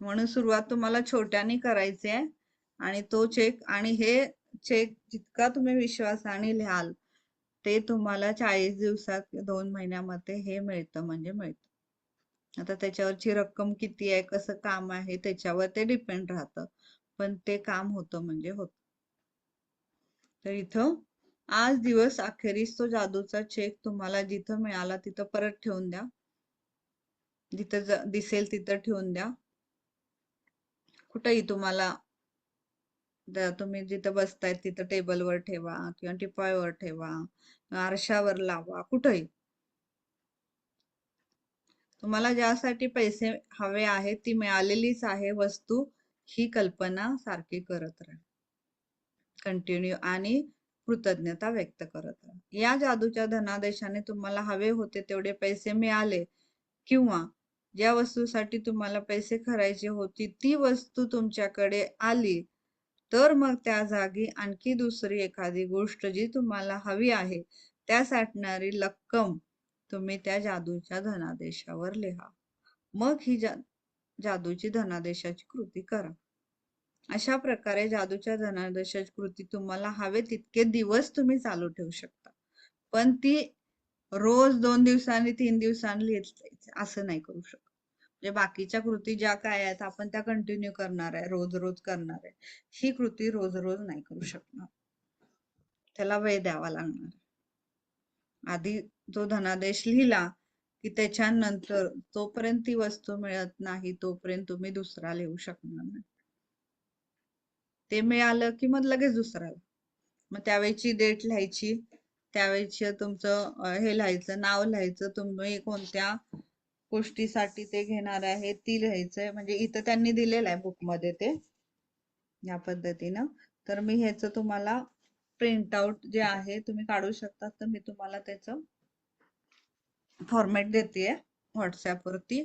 [SPEAKER 1] म्हणून सुरुवात तुम्हाला छोट्याने करायची आहे आणि तो चेक आणि हे चेक जितका तुम्ही विश्वासाने लिहाल ते तुम्हाला 40 दिवसात 2 महिन्यामध्ये हे मिळतं म्हणजे मिळतं. आता त्याच्यावरची रक्कम किती आहे, कसं काम आहे त्याच्यावर ते डिपेंड राहतं. पण ते काम होतं म्हणजे होतं. तर इथं आज दिवस अखेरीस तो जादूचा चेक तुम्हाला जिथं मिळाला तिथं परत ठेवून द्या. जिथं दिसेल तिथं ठेवून द्या. कुठेही तुम्हाला तुम्ही जिथं बसताय तिथं टेबलवर ठेवा किंवा टिपायवर ठेवा, आरशावर लावा, कुठेही. तुम्हाला ज्यासाठी पैसे हवे आहेत ती मिळालेलीच आहे वस्तू ही कल्पना सारखी करत राहा. कंटिन्यू आणि कृतज्ञता व्यक्त करत राहा. या जादूच्या धनादेशाने तुम्हाला हवे होते तेवढे पैसे मिळाले किंवा ज्या वस्तूसाठी तुम्हाला पैसे करायचे होती ती वस्तू तुमच्याकडे आली तर मग त्या जागी आणखी दुसरी एखादी गोष्ट जी तुम्हाला हवी आहे त्यासाठणारी रक्कम तुम्ही त्या जादूच्या धनादेशावर लिहा. मग ही जादूची धनादेशाची कृती करा. अशा प्रकारे जादूच्या धनादेशाची कृती तुम्हाला हवे तितके दिवस तुम्ही चालू ठेवू शकता. पण ती रोज 2 दिवसांनी 3 दिवसांनी लिहायचं असं नाही करू शकत. म्हणजे बाकीच्या कृती ज्या काय आहेत आपण त्या कंटिन्यू करणार आहे, रोज रोज करणार आहे. ही कृती रोज रोज नाही करू शकणार. त्याला वेळ द्यावा लागणार. आधी जो धनादेश लिहिला की त्याच्यानंतर तोपर्यंत ती वस्तू मिळत नाही तोपर्यंत तुम्ही दुसरा लिहू शकणार नाही. ते मिळालं की मग लगेच दुसरा. मग त्यावेळेची डेट लिहायची, त्यावेळेची तुमचं हे लिहायचं, नाव लिहायचं, तुम्ही कोणत्या गोष्टीसाठी ते घेणार आहे ती लिहायचंय. म्हणजे इथं त्यांनी दिलेलं आहे बुक मध्ये ते या पद्धतीनं. तर मी ह्याच तुम्हाला प्रिंट आउट जे आहे तुम्ही काढू शकता. तर मी तुम्हाला त्याचं फॉर्मॅट देते व्हॉट्सअप वरती.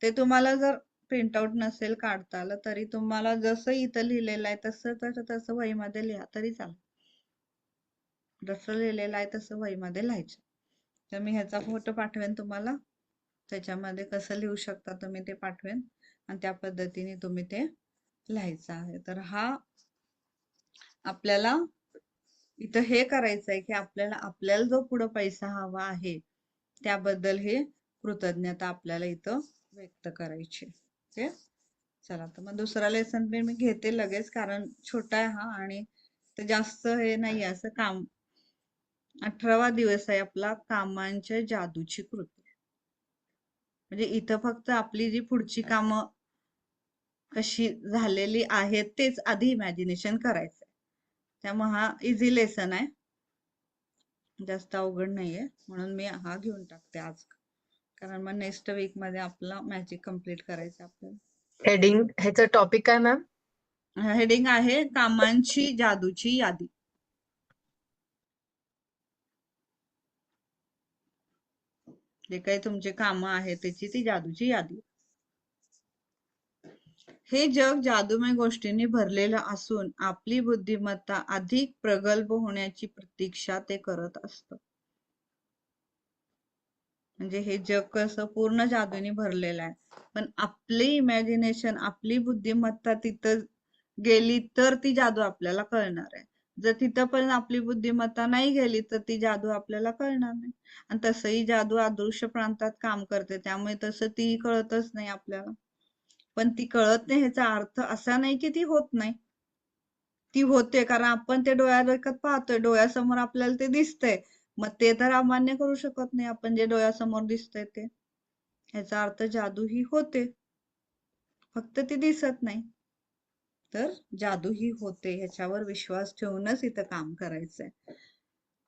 [SPEAKER 1] ते तुम्हाला जर प्रिंट आउट नसेल काढता आलं तरी तुम्हाला जसं इथं लिहिलेलं आहे तसं तसं वहीमध्ये लिहा तरी चालेल. जसं लिहिलेलं आहे तसं वहीमध्ये लिहायचं. तर मी ह्याचा फोटो पाठवेन तुम्हाला. त्याच्यामध्ये कसं लिहू शकता तुम्ही ते पाठवेन आणि त्या पद्धतीने तुम्ही ते लिहायचं आहे. तर हा आपल्याला इथं हे करायचं आहे की आपल्याला जो पुढे पैसा हवा आहे त्याबद्दल हे कृतज्ञता आपल्याला इथं व्यक्त करायची. ओके, चला तर मग दुसरा लेसन मी घेते लगेच कारण छोटा आहे हा आणि ते जास्त हे नाही असं काम. 18वा दिवस आहे आपला कामांच्या जादूची कृती. म्हणजे इथं फक्त आपली जी पुढची कामं कशी झालेली आहे तेच आधी इमॅजिनेशन करायचंय. त्यामुळे हा इझी लेसन आहे, जास्त अवघड नाहीये, म्हणून मी हा घेऊन टाकते आज. कारण मग नेक्स्ट वीक मध्ये आपला मॅजिक कम्प्लीट करायचं आपल्याला.
[SPEAKER 2] हेडिंग ह्याचं टॉपिक काय मॅम?
[SPEAKER 1] हेडिंग आहे कामांची जादूची यादी. जे काही तुमचे कामं आहेत त्याची ती जादूची यादी. हे जग जादूमय गोष्टींनी भरलेलं असून आपली बुद्धिमत्ता अधिक प्रगल्भ होण्याची प्रतीक्षा ते करत असतं. म्हणजे हे जग कसं पूर्ण जादूने भरलेलं आहे, पण आपली इमॅजिनेशन, आपली बुद्धिमत्ता तिथं गेली तर ती जादू आपल्याला कळणार आहे. जर तिथं पण आपली बुद्धिमत्ता नाही गेली तर ती जादू आपल्याला कळणार नाही. आणि तसंही जादू अदृश्य प्रांतात काम करते, त्यामुळे तसं ती कळतच नाही आपल्याला. पण ती कळत नाही ह्याचा अर्थ असा नाही की ती होत नाही, ती होते. कारण आपण ते डोळ्यादेखत पाहतोय, डोळ्यासमोर आपल्याला ते दिसतंय. मग ते तर अमान्य करू शकत नाही आपण, जे डोळ्यासमोर दिसतंय ते. ह्याचा अर्थ जादू ही होते, फक्त ती दिसत नाही. तर जादू ही होते, ह्याच्यावर विश्वास ठेवूनच इथं काम करायचंय.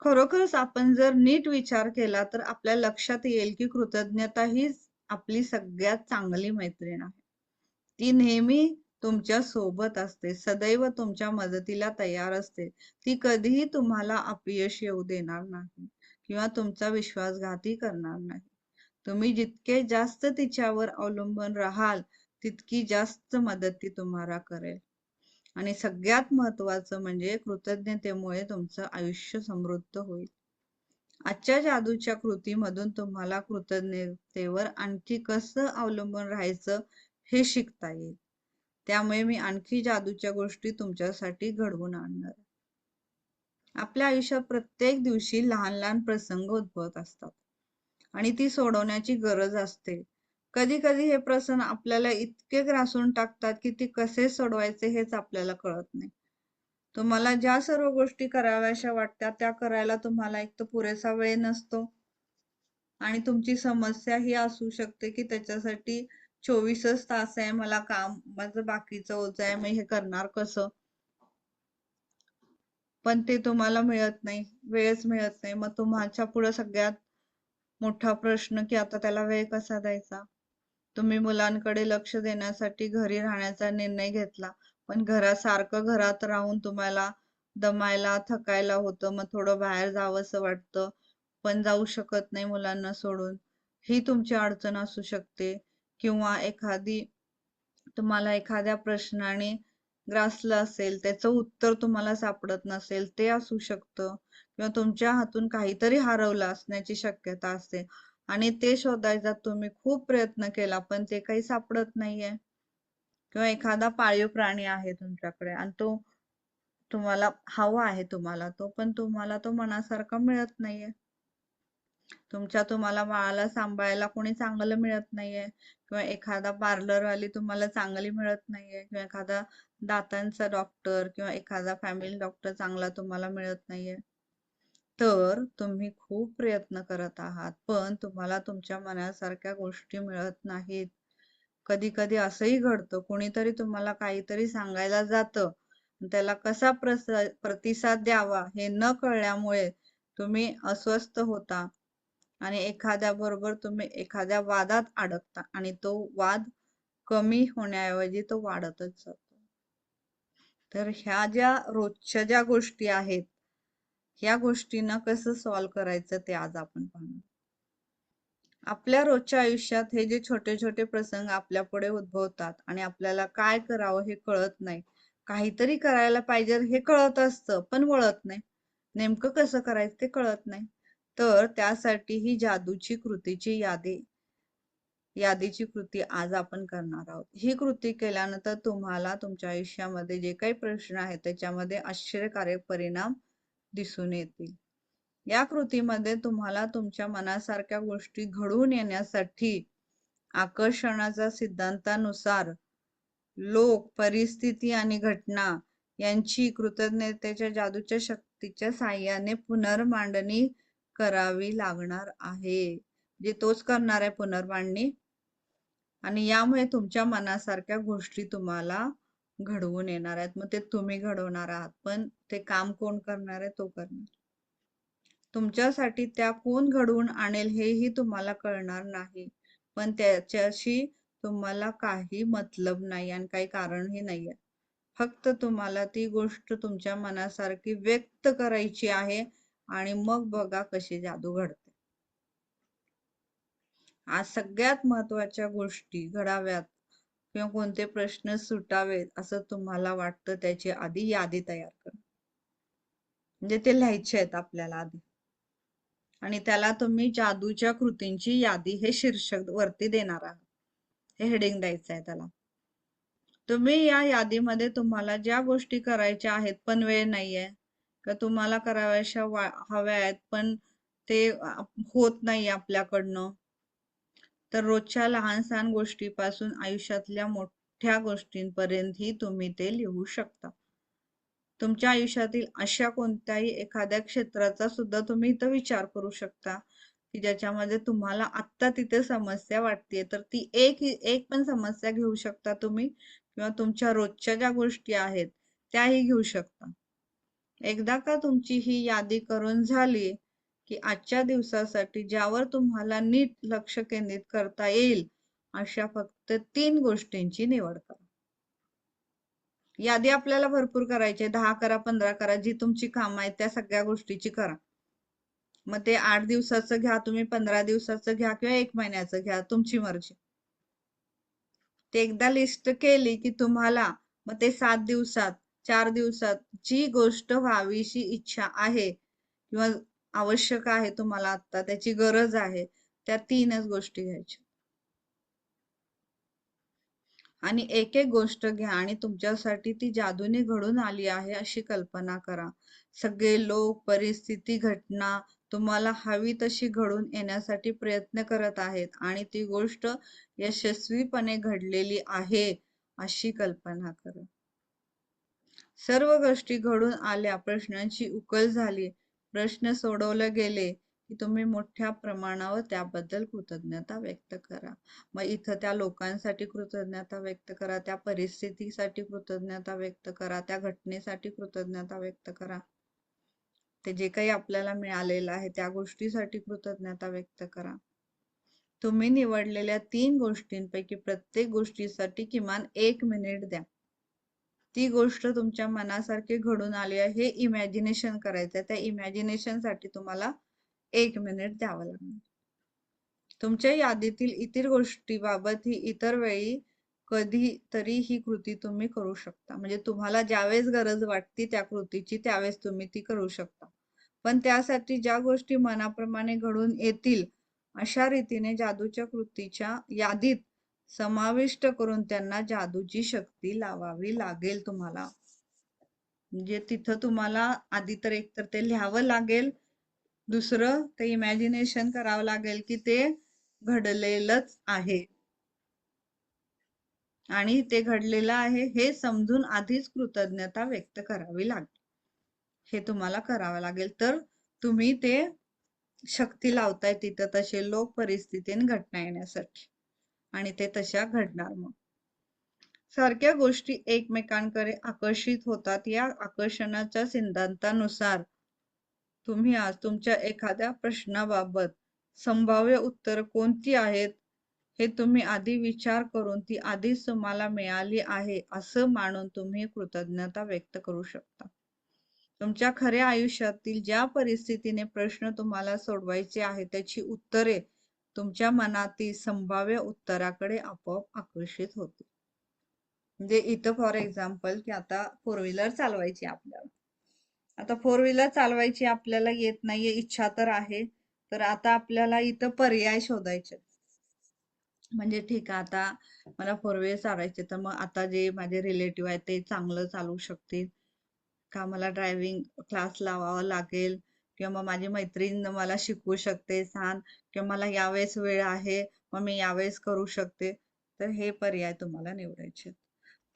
[SPEAKER 1] खरोखरच आपण जर नीट विचार केला तर आपल्या लक्षात येईल की कृतज्ञता हीच आपली सगळ्यात चांगली मैत्रीण आहे. ती नेहमी तुमच्या सोबत असते, सदैव तुमच्या मदतीला तयार असते. ती कधीही तुम्हाला अपयश येऊ देणार नाही किंवा तुमचा विश्वासघाती करणार नाही. तुम्ही जितके जास्त तिच्यावर अवलंबून राहाल तितकी जास्त मदत ती तुम्हाला करेल. आणि सगळ्यात महत्वाचं म्हणजे कृतज्ञतेमुळे तुमचं आयुष्य समृद्ध होईल. आजच्या जादूच्या कृतीमधून तुम्हाला कृतज्ञतेवर आणखी कसं अवलंबून राहायचं हे शिकता येईल. त्यामुळे मी आणखी जादूच्या गोष्टी तुमच्यासाठी घडवून आणणार. आपल्या आयुष्यात प्रत्येक दिवशी लहान लहान प्रसंग उद्भवत असतात आणि ती सोडवण्याची गरज असते. कधी कधी हे प्रसंग आपल्याला इतके ग्रासून टाकतात की ती कसे सोडवायचे हेच आपल्याला कळत नाही. तुम्हाला ज्या सर्व गोष्टी कराव्याशा वाटतात त्या करायला तुम्हाला एक तर पुरेसा वेळ नसतो, आणि तुमची समस्या ही असू शकते की त्याच्यासाठी 24च तास आहे, मला काम माझं बाकीचं ओझं आहे, मी हे करणार कसं. पण ते तुम्हाला मिळत नाही, वेळच मिळत नाही. मग तुमच्या पुढे सगळ्यात मोठा प्रश्न की आता त्याला वेळ कसा द्यायचा. तुम्ही मुलांकडे लक्ष देण्यासाठी घरी राहण्याचा निर्णय घेतला, पण घरात राहून तुम्हाला दमायला थकायला होतं, मग थोडं बाहेर जावंसं वाटतं, पण जाऊ शकत नाही मुलांना सोडून. ही तुमची अडचण असू शकते. किंवा तुम्हाला एखाद्या प्रश्नाने ग्रासलं असेल, त्याचं उत्तर तुम्हाला सापडत नसेल, ते असू शकतं. किंवा तुमच्या हातून काहीतरी हरवलं असण्याची शक्यता असते आणि ते शोधायचा तुम्ही खूप प्रयत्न केला पण ते काही सापडत नाहीये. किंवा एखादा पाळीव प्राणी आहे तुमच्याकडे आणि तो तुम्हाला हवा आहे, तो पण तुम्हाला तो मनासारखा मिळत नाहीये. तुम्हाला बाळाला सांभाळायला कोणी चांगलं मिळत नाहीये, किंवा एखादा पार्लरवाली तुम्हाला चांगली मिळत नाहीये, किंवा एखादा दातांचा डॉक्टर किंवा एखादा फॅमिली डॉक्टर चांगला तुम्हाला मिळत नाहीये. तर तुम्ही खूप प्रयत्न करत आहात पण तुम्हाला तुमच्या मनासारख्या गोष्टी मिळत नाहीत. कधी कधी असंही घडतं, कोणीतरी तुम्हाला काहीतरी सांगायला जातं, त्याला कसा प्रतिसाद द्यावा हे न कळल्यामुळे तुम्ही अस्वस्थ होता आणि एखाद्या बरोबर तुम्ही एखाद्या वादात अडकता आणि तो वाद कमी होण्याऐवजी तो वाढतच जातो. तर ह्या ज्या रोजच्या ज्या गोष्टी आहेत, ह्या गोष्टींना कसं सॉल्व्ह करायचं ते आज आपण पाहू. आपल्या रोजच्या आयुष्यात हे जे छोटे छोटे प्रसंग आपल्या पुढे उद्भवतात आणि आपल्याला काय करावं हे कळत नाही, काहीतरी करायला पाहिजे हे कळत असतं पण वळत नाही, नेमकं कसं करायचं ते कळत नाही. तर त्यासाठी ही यादीची कृती आज आपण करणार आहोत. ही कृती केल्यानंतर तुम्हाला तुमच्या आयुष्यामध्ये जे काही प्रश्न आहेत त्याच्यामध्ये आश्चर्यकारक परिणाम दिसून येतील. या कृतीमध्ये तुम्हाला तुमच्या मनासारख्या गोष्टी घडून येण्यासाठी आकर्षणाच्या सिद्धांतानुसार लोक, परिस्थिती आणि घटना यांची कृतज्ञतेच्या जादूच्या शक्तीच्या साहाय्याने पुनर्मांडणी करावी लागणार आहे. जे तोच करणार आहे पुनर्मांडणी. आणि यामुळे तुमच्या मनासारख्या गोष्टी तुम्हाला घडवून येणार आहेत. मग ते तुम्ही घडवणार आहात, पण ते काम कोण करणार आहे? तो करणार. तुमच्यासाठी त्या कोण घडवून आणेल हेही तुम्हाला कळणार नाही, पण त्याच्याशी तुम्हाला काही मतलब नाही आणि काही कारणही नाहीये. फक्त तुम्हाला ती गोष्ट तुमच्या मनासारखी व्यक्त करायची आहे आणि मग बघा कशी जादू घडते. आज सगळ्यात महत्त्वाच्या गोष्टी घडाव्यात किंवा कोणते प्रश्न सुटावेत असं तुम्हाला वाटतं त्याची आधी यादी तयार करा. म्हणजे ते लिहायचे आहेत आपल्याला आधी. आणि त्याला तुम्ही जादूच्या कृतींची यादी हे शीर्षक वरती देणार आहात. हे हेडिंग द्यायचं आहे त्याला. तुम्ही या यादीमध्ये तुम्हाला ज्या गोष्टी करायच्या आहेत पण वेळ नाहीये, का तुम्हाला कराव्याशा हव्या आहेत पण ते होत नाही आपल्याकडनं, तर रोजच्या लहान सहान गोष्टीपासून आयुष्यातल्या मोठ्या गोष्टींपर्यंतही तुम्ही ते लिहू शकता. तुमच्या आयुष्यातील अशा कोणत्याही एखाद्या क्षेत्राचा सुद्धा तुम्ही इथं विचार करू शकता की ज्याच्यामध्ये तुम्हाला आत्ता तिथे समस्या वाटते, तर ती एक पण समस्या घेऊ शकता तुम्ही, किंवा तुमच्या रोजच्या ज्या गोष्टी आहेत त्याही घेऊ शकता. एकदा का तुमची ही यादी करून झाली की आजच्या दिवसासाठी ज्यावर तुम्हाला नीट लक्ष केंद्रित करता येईल अशा फक्त 3 गोष्टींची निवड करा. यादी आपल्याला भरपूर करायची, 10 करा, 15 करा, जी तुमची कामं आहेत त्या सगळ्या गोष्टीची करा. मग ते 8 दिवसाचं घ्या तुम्ही, 15 दिवसाचं घ्या किंवा 1 महिन्याचं घ्या, तुमची मर्जी. ते एकदा लिस्ट केली की तुम्हाला मग ते 7 दिवसात 4 दिवसात जी गोष्ट व्हावीशी इच्छा आहे किंवा आवश्यक आहे, तुम्हाला आता त्याची गरज आहे, त्या 3च गोष्टी घ्यायच्या. आणि एक एक गोष्ट घ्या आणि तुमच्यासाठी ती जादूने घडून आली आहे अशी कल्पना करा. सगळे लोक, परिस्थिती, घटना तुम्हाला हवी तशी घडून येण्यासाठी प्रयत्न करत आहेत आणि ती गोष्ट यशस्वीपणे घडलेली आहे अशी कल्पना करा. सर्व गोष्टी घडून आल्या, प्रश्नांची उकल झाली, प्रश्न सोडवले गेले की तुम्ही मोठ्या प्रमाणावर त्याबद्दल कृतज्ञता व्यक्त करा. मग इथं त्या लोकांसाठी कृतज्ञता व्यक्त करा, त्या परिस्थितीसाठी कृतज्ञता व्यक्त करा, त्या घटनेसाठी कृतज्ञता व्यक्त करा, ते जे काही आपल्याला मिळालेलं आहे त्या गोष्टीसाठी कृतज्ञता व्यक्त करा. तुम्ही निवडलेल्या 3 गोष्टींपैकी प्रत्येक गोष्टीसाठी किमान 1 मिनिट द्या. ती गोष्ट तुमच्या मनासारखी घडून आली आहे हे इमॅजिनेशन करायचं आहे. त्या इमॅजिनेशनसाठी तुम्हाला 1 मिनिट द्यावं लागणार. तुमच्या यादीतील इतर गोष्टीबाबत ही इतर वेळी कधीतरी ही कृती तुम्ही करू शकता. म्हणजे तुम्हाला ज्यावेळेस गरज वाटते त्या कृतीची त्यावेळेस तुम्ही ती करू शकता. पण त्यासाठी ज्या गोष्टी मनाप्रमाणे घडून येतील अशा रीतीने जादूच्या कृतीच्या यादीत समाविष्ट करून त्यांना जादूची शक्ती लावावी लागेल तुम्हाला. म्हणजे तिथं तुम्हाला आधी तर एकतर ते लिहावं लागेल, दुसरं ते इमॅजिनेशन करावं लागेल की ते घडलेलंच आहे आणि ते घडलेलं आहे हे समजून आधीच कृतज्ञता व्यक्त करावी लागेल. हे तुम्हाला करावं लागेल, तर तुम्ही ते शक्ती लावताय तिथं तसे लोक, परिस्थिती आणि घटना येण्यासाठी, आणि ते तशा घडणार. मग सारख्या गोष्टी एकमेकांकडे आकर्षित होतात. या आकर्षणाच्या सिद्धांतानुसार तुम्ही आज तुमच्या एखाद्या प्रश्नाबाबत संभाव्य उत्तर कोणती आहेत हे तुम्ही आधी विचार करून ती आधीच तुम्हाला मिळाली आहे असं मानून तुम्ही कृतज्ञता व्यक्त करू शकता. तुमच्या खऱ्या आयुष्यातील ज्या परिस्थितीने प्रश्न तुम्हाला सोडवायचे आहे त्याची उत्तरे तुमच्या मनातील संभाव्य उत्तराकडे आपोआप आकर्षित होतील. म्हणजे इथं फॉर एक्झाम्पल की आता 4 व्हीलर चालवायची आपल्याला, आता 4 व्हीलर चालवायची आपल्याला येत नाहीये, इच्छा तर आहे, तर आता आपल्याला इथं पर्याय शोधायचे. म्हणजे ठीक आहे, आता मला 4 व्हीलर चालवायचे, तर मग आता जे माझे रिलेटिव्ह आहेत ते चांगलं चालवू शकतील का, मला ड्रायव्हिंग क्लास लावावा लागेल, किंवा मग माझी मैत्रीण मला शिकवू शकते छान, किंवा मला यावेळेस वेळ आहे मग मी यावेळेस करू शकते. तर हे पर्याय तुम्हाला निवडायचे.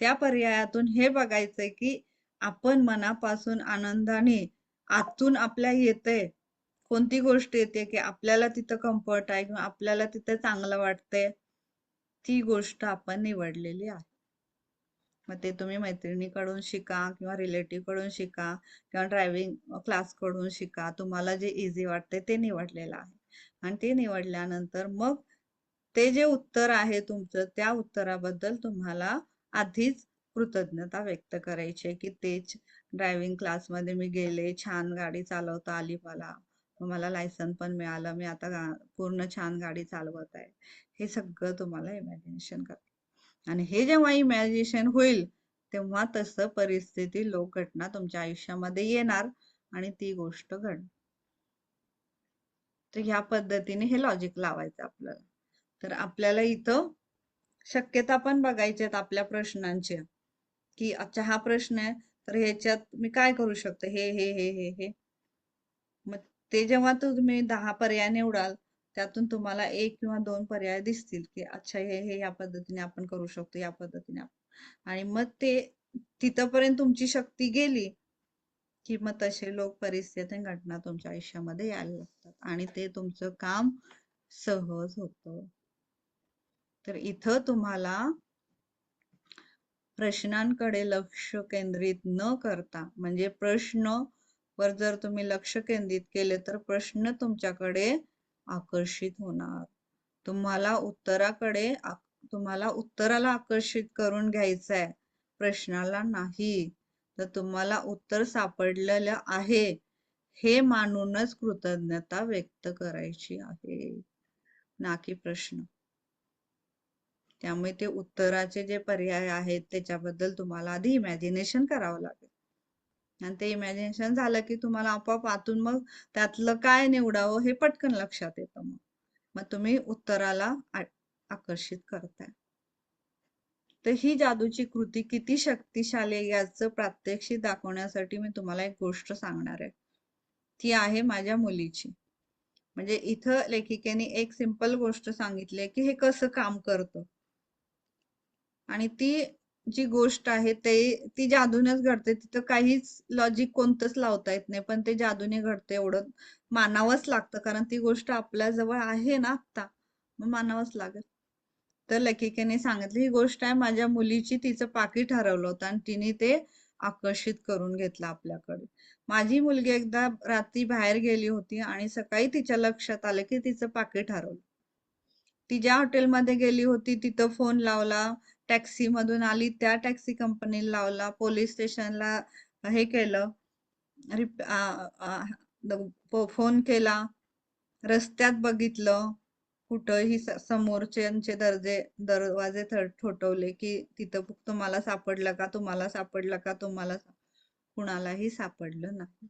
[SPEAKER 1] त्या पर्यायातून हे बघायचंय की आपण मनापासून आनंदाने आतून आपल्या येतंय कोणती गोष्ट येते की आपल्याला तिथं कम्फर्ट आहे किंवा आपल्याला तिथं चांगलं वाटतंय, ती गोष्ट आपण निवडलेली आहे. मग ते तुम्ही मैत्रिणीकडून शिका किंवा रिलेटिव्ह कडून शिका किंवा ड्रायव्हिंग क्लास कडून शिका. तुम्हाला जे इझी वाटते ते निवडलेलं आहे. आणि ते निवडल्यानंतर मग ते जे उत्तर आहे तुमचं, त्या उत्तराबद्दल तुम्हाला आधीच कृतज्ञता व्यक्त करायची आहे, की तेच ड्रायव्हिंग क्लासमध्ये मी गेले, छान गाडी चालवता आली मला. मग मला लायसन पण मिळालं. मी आता पूर्ण छान गाडी चालवत आहे. हे सगळं तुम्हाला इमॅजिनेशन करा. आणि हे जेव्हा इमॅजिनेशन होईल तेव्हा तसं परिस्थिती, लोक, घटना तुमच्या आयुष्यामध्ये येणार आणि ती गोष्ट घडणार. तर ह्या पद्धतीने हे लॉजिक लावायचं आपल्याला. तर आपल्याला इथं शक्यता पण बघायच्या आहेत आपल्या प्रश्नांच्या, की अच्छा हा प्रश्न आहे तर ह्याच्यात मी काय करू शकते, हे. मग ते जेव्हा तुम्ही 10 पर्याय निवडाल त्यातून तुम्हाला 1 किंवा 2 पर्याय दिसतील, की अच्छा हे या पद्धतीने आपण करू शकतो, या पद्धतीने आणि मग ते तिथपर्यंत तुमची शक्ती गेली की मग तसे लोक, परिस्थिती आणि घटना तुमच्या आयुष्यामध्ये यायला लागतात आणि ते तुमचं काम सहज होतं. तर इथं तुम्हाला प्रश्नांकडे लक्ष केंद्रित न करता, म्हणजे प्रश्न वर जर तुम्ही लक्ष केंद्रित केले तर प्रश्न तुमच्याकडे आकर्षित होणार. तुम्हाला उत्तराला आकर्षित करून घ्यायचं आहे, प्रश्नाला नाही. तर तुम्हाला उत्तर सापडलेलं आहे हे मानूनच कृतज्ञता व्यक्त करायची आहे, ना की प्रश्न. त्यामुळे ते उत्तराचे जे पर्याय आहेत त्याच्याबद्दल तुम्हाला आधी इमॅजिनेशन करावं लागेल आणि ते इमॅजिनेशन झालं की तुम्हाला आपोआप आतून मग त्यातलं काय निवडावं हे पटकन लक्षात येतं. मग तुम्ही उत्तराला आकर्षित करताय. तर ही जादूची कृती किती शक्तिशाली आहे याचं प्रात्यक्षिक दाखवण्यासाठी मी तुम्हाला एक गोष्ट सांगणार आहे. ती आहे माझ्या मुलीची. म्हणजे इथं लेखिकेने एक सिंपल गोष्ट सांगितली की हे कसं काम करतं आणि ती जी गोष्ट आहे ती जादूनेच घडते. तिथं काहीच लॉजिक कोणतंच लावता येत नाही, पण ते जादूने घडते एवढं मानावंच लागतं, कारण ती गोष्ट आपल्या जवळ आहे ना आता, मग मानावंच लागेल. तर लेखिकेने सांगितली ही गोष्ट आहे माझ्या मुलीची. तिचं पाकिट हरवलं होतं आणि तिने ते आकर्षित करून घेतलं आपल्याकडे. माझी मुलगी एकदा रात्री बाहेर गेली होती आणि सकाळी तिच्या लक्षात आलं की तिचं पाकिट हरवलं. ती ज्या हॉटेलमध्ये गेली होती तिथं फोन लावला, टॅक्सी मधून आली, त्या टॅक्सी कंपनीला लावला, पोलीस स्टेशनला हे केलं, फोन केला, रस्त्यात बघितलं, कुठंही समोरच्यांचे दरवाजे ठोठवले की तिथं तुम्हाला सापडलं का, तुम्हाला सापडलं का, कुणालाही सापडलं नाही.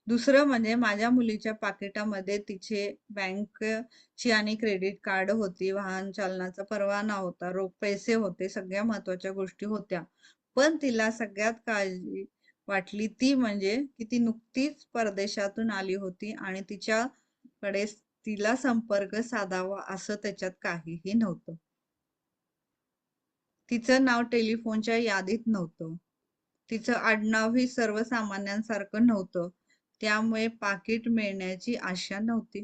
[SPEAKER 1] दुसरं म्हणजे माझ्या मुलीच्या पाकिटामध्ये तिचे बँकची आणि क्रेडिट कार्ड होती, वाहन चालनाचा परवाना होता, रोख पैसे होते, सगळ्या महत्वाच्या गोष्टी होत्या. पण तिला सगळ्यात काळजी वाटली ती म्हणजे की ती नुकतीच परदेशातून आली होती आणि तिच्याकडे तिला संपर्क साधावा असं त्याच्यात काहीही नव्हतं. तिचं नाव टेलिफोनच्या यादीत नव्हतं. तिचं आडनावही सर्वसामान्यांसारखं नव्हतं. त्यामुळे पाकिट मिळण्याची आशा नव्हती.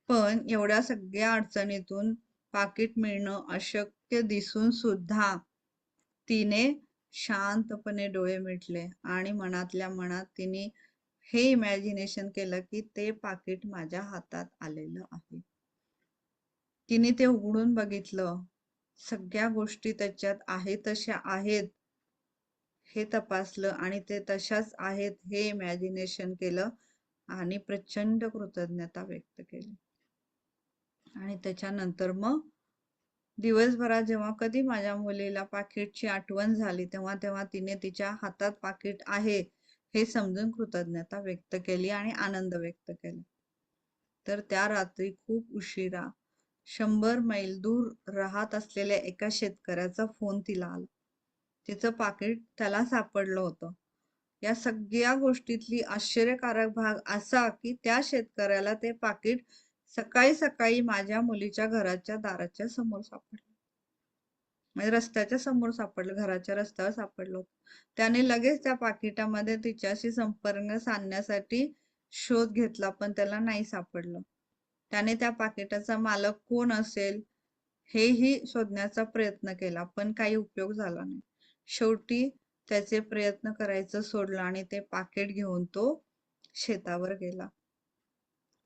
[SPEAKER 1] पण एवढ्या सगळ्या अडचणीतून पाकिट मिळणं अशक्य दिसून सुद्धा तिने शांतपणे डोळे मिटले आणि मनातल्या मनात तिने हे इमॅजिनेशन केलं की ते पाकिट माझ्या हातात आलेलं आहे. तिने ते उघडून बघितलं, सगळ्या गोष्टी त्याच्यात आहे तशा आहेत हे तपासलं आणि ते तशाच आहेत हे इमॅजिनेशन केलं आणि प्रचंड कृतज्ञता व्यक्त केली. आणि त्याच्यानंतर मग दिवसभरात जेव्हा कधी माझ्या मुलीला पाकिटची आठवण झाली तेव्हा तेव्हा तिने तिच्या हातात पाकिट आहे हे समजून कृतज्ञता व्यक्त केली आणि आनंद व्यक्त केला. तर त्या रात्री खूप उशिरा 100 मैल दूर राहत असलेल्या एका शेतकऱ्याचा फोन तिला आला. तिचं पाकिट त्याला सापडलं होतं. या सगळ्या गोष्टीतली आश्चर्यकारक भाग असा की त्या शेतकऱ्याला ते पाकिट सकाळी सकाळी माझ्या मुलीच्या घराच्या दाराच्या समोर सापडलं. म्हणजे रस्त्याच्या समोर सापडलं, घराच्या रस्त्यावर सापडलं होतं. त्याने लगेच त्या पाकिटामध्ये तिच्याशी संपर्क साधण्यासाठी शोध घेतला पण त्याला नाही सापडलं. त्याने त्या पाकिटाचा मालक कोण असेल हेही शोधण्याचा प्रयत्न केला, पण काही उपयोग झाला नाही. शेवटी त्याचे प्रयत्न करायचं सोडलं आणि ते पाकिट घेऊन तो शेतावर गेला.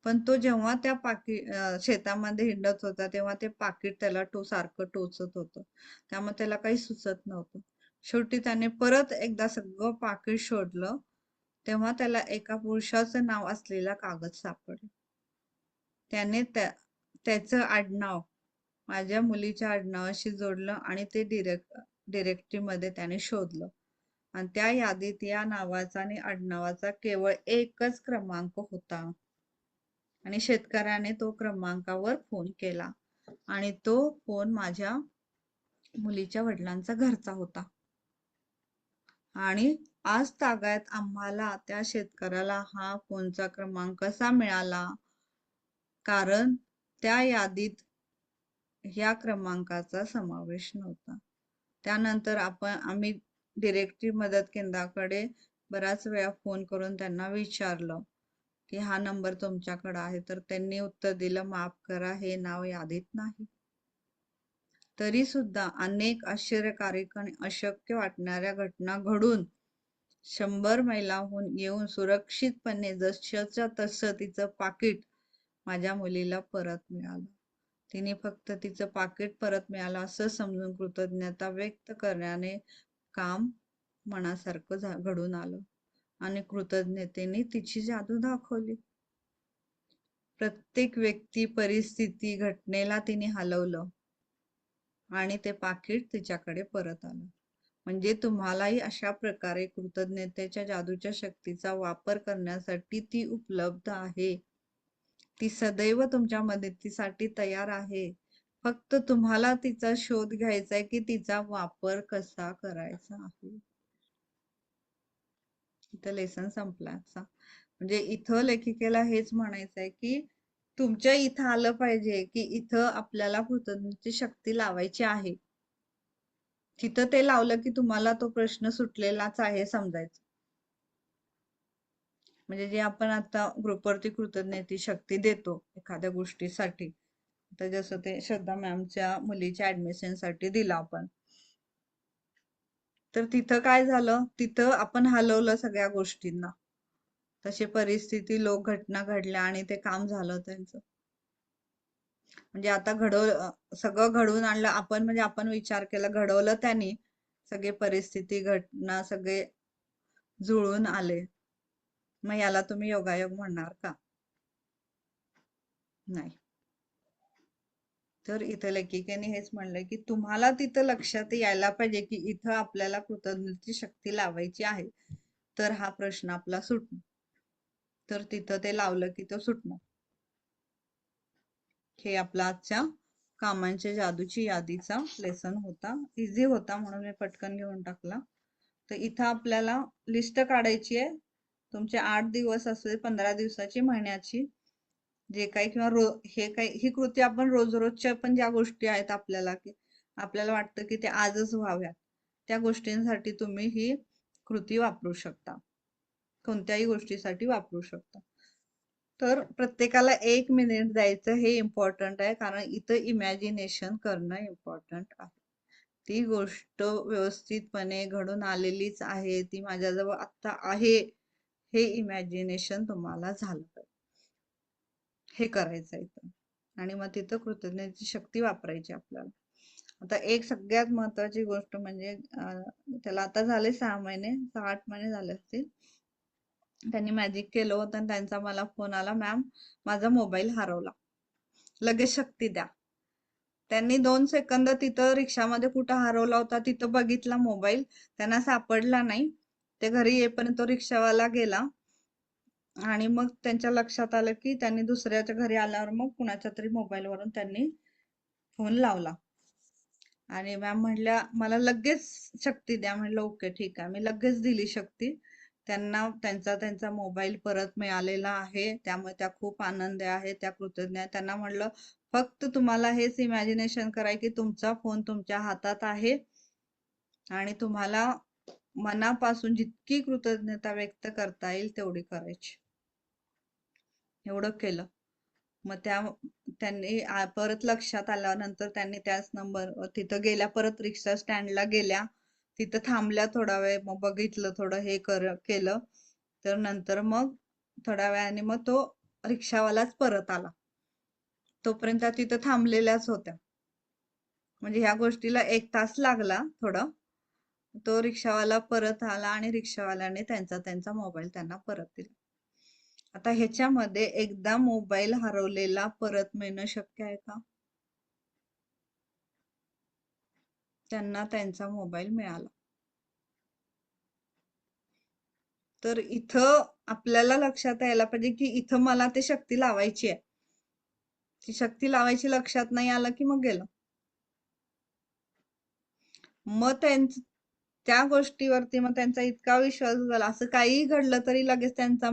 [SPEAKER 1] पण तो जेव्हा त्या शेतामध्ये हिंडत होता तेव्हा ते पाकिट त्याला सारखं टोचत होतं. त्यामुळे त्याला काही सुचत नव्हतं. शेवटी त्याने परत एकदा सगळं पाकिट शोधलं. तेव्हा त्याला एका पुरुषाचं नाव असलेला कागद सापडला. त्याने त्याचं आडनाव माझ्या मुलीच्या आडनावाशी जोडलं आणि ते डिरेक्टरीमध्ये त्याने शोधलं. आणि त्या यादीत या नावाचा आणि आडनावाचा केवळ एकच क्रमांक होता. आणि शेतकऱ्याने तो क्रमांकावर फोन केला आणि तो फोन माझ्या मुलीच्या वडिलांचा घरचा होता. आणि आज तागायत आम्हाला त्या शेतकऱ्याला हा फोनचा क्रमांक कसा मिळाला, कारण त्या यादीत ह्या क्रमांकाचा समावेश नव्हता. त्यानंतर आम्ही डिरेक्टरी मदत केंद्राकडे बराच वेळा फोन करून त्यांना विचारलं की हा नंबर तुमच्याकडे आहे, तर त्यांनी उत्तर दिलं, माफ करा, हे नाव यादीत नाही. तरी सुद्धा अनेक आश्चर्यकारक आणि अशक्य वाटणाऱ्या घटना घडून 100 मैलाहून येऊन सुरक्षितपणे जसच्या तसं तिचं पाकिट माझ्या मुलीला परत मिळालं. तिने फक्त तिचं पाकिट परत मिळालं असं समजून कृतज्ञता व्यक्त करण्याने काम मनासारखं घडून आलं आणि कृतज्ञतेने तिची जादू दाखवली. प्रत्येक व्यक्ती, परिस्थिती, घटनेला तिने हलवलं आणि ते पाकिट तिच्याकडे परत आलं. म्हणजे तुम्हालाही अशा प्रकारे कृतज्ञतेच्या जादूच्या शक्तीचा वापर करण्यासाठी ती उपलब्ध आहे. ती सदैव तुमच्या मदतीसाठी तयार आहे. फक्त तुम्हाला तिचा शोध घ्यायचा आहे की तिचा वापर कसा करायचा आहे. इथं लेसन संपला. म्हणजे इथं लेखिकेला हेच म्हणायचं आहे की तुमच्या इथं आलं पाहिजे की इथं आपल्याला कृतज्ञतेची शक्ती लावायची आहे. तिथं ते लावलं की तुम्हाला तो प्रश्न सुटलेलाच आहे समजायचं. म्हणजे जे आपण आता ग्रुपवरती कृतज्ञतेची शक्ती देतो एखाद्या गोष्टीसाठी, तर जसं ते श्रद्धा मॅमच्या मुलीच्या ऍडमिशन साठी दिलं आपण, तर तिथं काय झालं, तिथं आपण हलवलं सगळ्या गोष्टींना. तशी परिस्थिती, लोक, घटना घडल्या आणि ते काम झालं त्यांचं. म्हणजे आता सगळं घडवून आणलं आपण, म्हणजे आपण विचार केला, घडवलं त्यांनी, सगळे परिस्थिती, घटना सगळे जुळून आले. मग याला तुम्ही योगायोग म्हणणार का? नाही. तर इथं लेखिकेने हेच म्हणलंय की तुम्हाला तिथं लक्षात यायला पाहिजे की इथं आपल्याला कृतज्ञतेची शक्ती लावायची आहे, तर हा प्रश्न आपला सुटणार. तर तिथं ते लावलं की तो सुटणार. हे आपला आजच्या कामांच्या जादूची यादीचा लेसन होता. इझी होता म्हणून मी पटकन घेऊन टाकला. तर इथं आपल्याला लिस्ट काढायची आहे. तुमचे 8 दिवस असले, 15 दिवसाची, महिन्याची, जे काही, किंवा ही कृती आपण रोजच्या पण ज्या गोष्टी आहेत आपल्याला की आपल्याला वाटतं की ते आजच व्हाव्यात, त्या गोष्टींसाठी तुम्ही ही कृती वापरू शकता. कोणत्याही गोष्टीसाठी वापरू शकता. तर प्रत्येकाला 1 मिनिट द्यायचं हे इम्पॉर्टंट आहे, कारण इथं इमॅजिनेशन करणं इम्पॉर्टंट आहे. ती गोष्ट व्यवस्थितपणे घडून आलेलीच आहे, ती माझ्याजवळ आत्ता आहे, हे इमॅजिनेशन तुम्हाला झालं पाहिजे. हे करायचं इथं. आणि मग तिथं कृतज्ञतेची शक्ती वापरायची आपल्याला. आता एक सगळ्यात महत्वाची गोष्ट म्हणजे त्याला आता झाले 6 महिने, 6-8 महिने झाले असतील, त्यांनी मॅजिक केलं होतं आणि त्यांचा मला फोन आला, मॅम माझा मोबाईल हरवला, लगेच शक्ती द्या. त्यांनी 2 सेकंद तिथं रिक्षामध्ये कुठं हरवला होता तिथं बघितला मोबाईल, त्यांना सापडला नाही. ते घरी येईपर्यंत तो रिक्षावाला गेला आणि मग त्यांच्या लक्षात आलं की त्यांनी दुसऱ्याच्या घरी आल्यावर मग कुणाच्या तरी मोबाईल वरून त्यांनी फोन लावला. आणि मॅम म्हटल्या मला लगेच शक्ती द्या. म्हटलं ओके ठीक आहे. मी लगेच दिली शक्ती त्यांना. त्यांचा मोबाईल परत मिळालेला आहे, त्यामुळे त्या खूप आनंदी आहे, त्या कृतज्ञ आहे. त्यांना म्हटलं फक्त तुम्हाला हेच इमॅजिनेशन कराय की तुमचा फोन तुमच्या हातात आहे आणि तुम्हाला मनापासून जितकी कृतज्ञता व्यक्त करता येईल तेवढी करायची. एवढं केलं मग त्यांनी परत लक्षात आल्यानंतर त्यांनी त्याच नंबर तिथं गेल्या, परत रिक्षा स्टँडला गेल्या, तिथं थांबल्या थोडा वेळ, मग बघितलं थोडं हे केलं. तर नंतर मग थोड्या वेळाने मग तो रिक्षावालाच परत आला. तोपर्यंत त्या तिथं थांबलेल्याच होत्या. म्हणजे ह्या गोष्टीला 1 तास लागला थोडं. तो रिक्षावाला परत आला आणि रिक्षावाल्याने त्यांचा मोबाईल त्यांना परत दिला. आता ह्याच्यामध्ये एकदा मोबाईल हरवलेला परत मिळणं शक्य आहे का? त्यांना त्यांचा मोबाईल मिळाला. तर इथं आपल्याला लक्षात यायला पाहिजे की इथं मला ते शक्ती लावायची आहे. ती शक्ती लावायची लक्षात नाही आलं की मग गेलं. मग त्या गोष्टीवरती मग त्यांचा इतका विश्वास झाला, असं काहीही घडलं तरी लगेच त्यांचा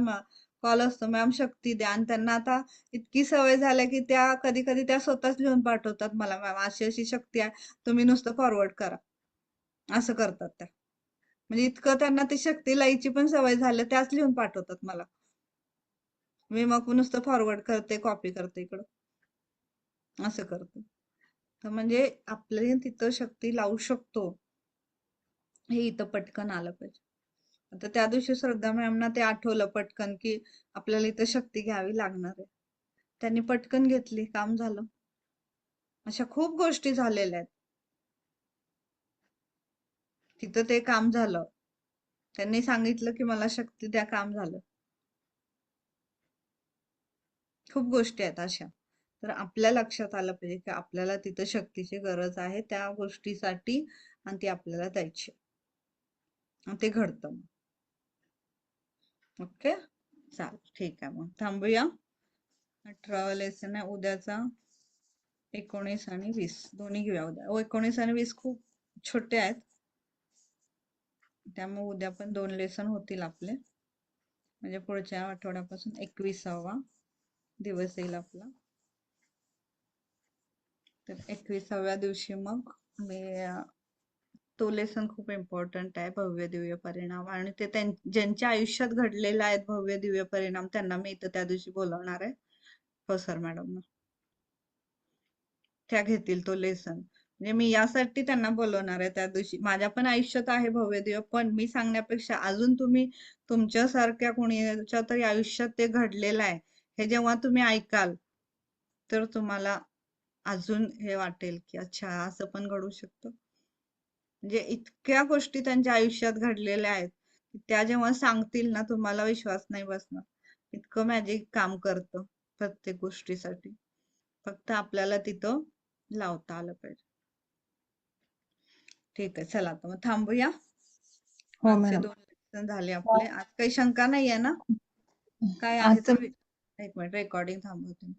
[SPEAKER 1] कॉल असतो, मॅम शक्ती द्या. आणि त्यांना आता इतकी सवय झाली की त्या कधी कधी त्या स्वतःच लिहून पाठवतात मला, मॅम अशी अशी शक्ती आहे, तुम्ही नुसतं फॉरवर्ड करा, असं करतात त्या. म्हणजे इतकं त्यांना ती शक्ती लायची पण सवय झाली, त्याच लिहून पाठवतात मला. मी मग नुसतं फॉरवर्ड करते, कॉपी करते इकडं, असं करते. तर म्हणजे आपल्याला तिथं शक्ती लावू शकतो, हे इथं पटकन आलं पाहिजे. आता त्या दिवशी श्रद्धा मॅमना ते आठवलं पटकन की आपल्याला इथं शक्ती घ्यावी लागणार आहे. त्यांनी पटकन घेतली, काम झालं. अशा खूप गोष्टी झालेल्या आहेत. तिथं ते काम झालं. त्यांनी सांगितलं की मला शक्ती द्या, काम झालं. खूप गोष्टी आहेत अशा. तर आपल्या लक्षात आलं पाहिजे की आपल्याला तिथं शक्तीची गरज आहे त्या गोष्टीसाठी, आणि ती आपल्याला द्यायची, आणि ते घडतं. ओके, चालेल, ठीक आहे. मग थांबूया. 18वा लेसन आहे उद्याचा. 19 आणि 20 दोन्ही घेऊया उद्या. 19 आणि 20 खूप छोटे आहेत, त्यामुळे उद्या पण 2 लेसन होतील आपले. म्हणजे पुढच्या आठवड्यापासून 21वा दिवस येईल आपला. तर 21व्या दिवशी मग मी तो लेसन खूप इम्पॉर्टंट आहे, भव्य दिव्य परिणाम. आणि ते ज्यांच्या आयुष्यात घडलेले आहेत भव्य दिव्य परिणाम, त्यांना मी इथं त्या दिवशी बोलवणार आहे, प्रोफेसर मॅडमना. त्या घेतील तो लेसन. म्हणजे मी यासाठी त्यांना बोलवणार आहे त्या दिवशी. माझ्या पण आयुष्यात आहे भव्य दिव्य, पण मी सांगण्यापेक्षा अजून तुम्ही तुमच्यासारख्या कोणीच्या तरी आयुष्यात ते घडलेलं आहे, हे जेव्हा तुम्ही ऐकाल तर तुम्हाला अजून हे वाटेल की अच्छा, असं पण घडू शकतं. म्हणजे इतक्या गोष्टी त्यांच्या आयुष्यात घडलेल्या आहेत, त्या जेव्हा सांगतील ना, तुम्हाला विश्वास नाही बसणार. इतकं मॅजिक काम करतं प्रत्येक गोष्टीसाठी. फक्त आपल्याला तिथं लावता आलं पाहिजे. ठीक आहे, चला आता मग थांबूया.
[SPEAKER 3] हो
[SPEAKER 1] आजचे
[SPEAKER 3] मॅडम.
[SPEAKER 1] 2 लेसन झाले आपले. आज काही शंका नाही आहे ना? काय आहे
[SPEAKER 3] आजचं
[SPEAKER 1] तर एक मिनिट रेकॉर्डिंग थांबवते.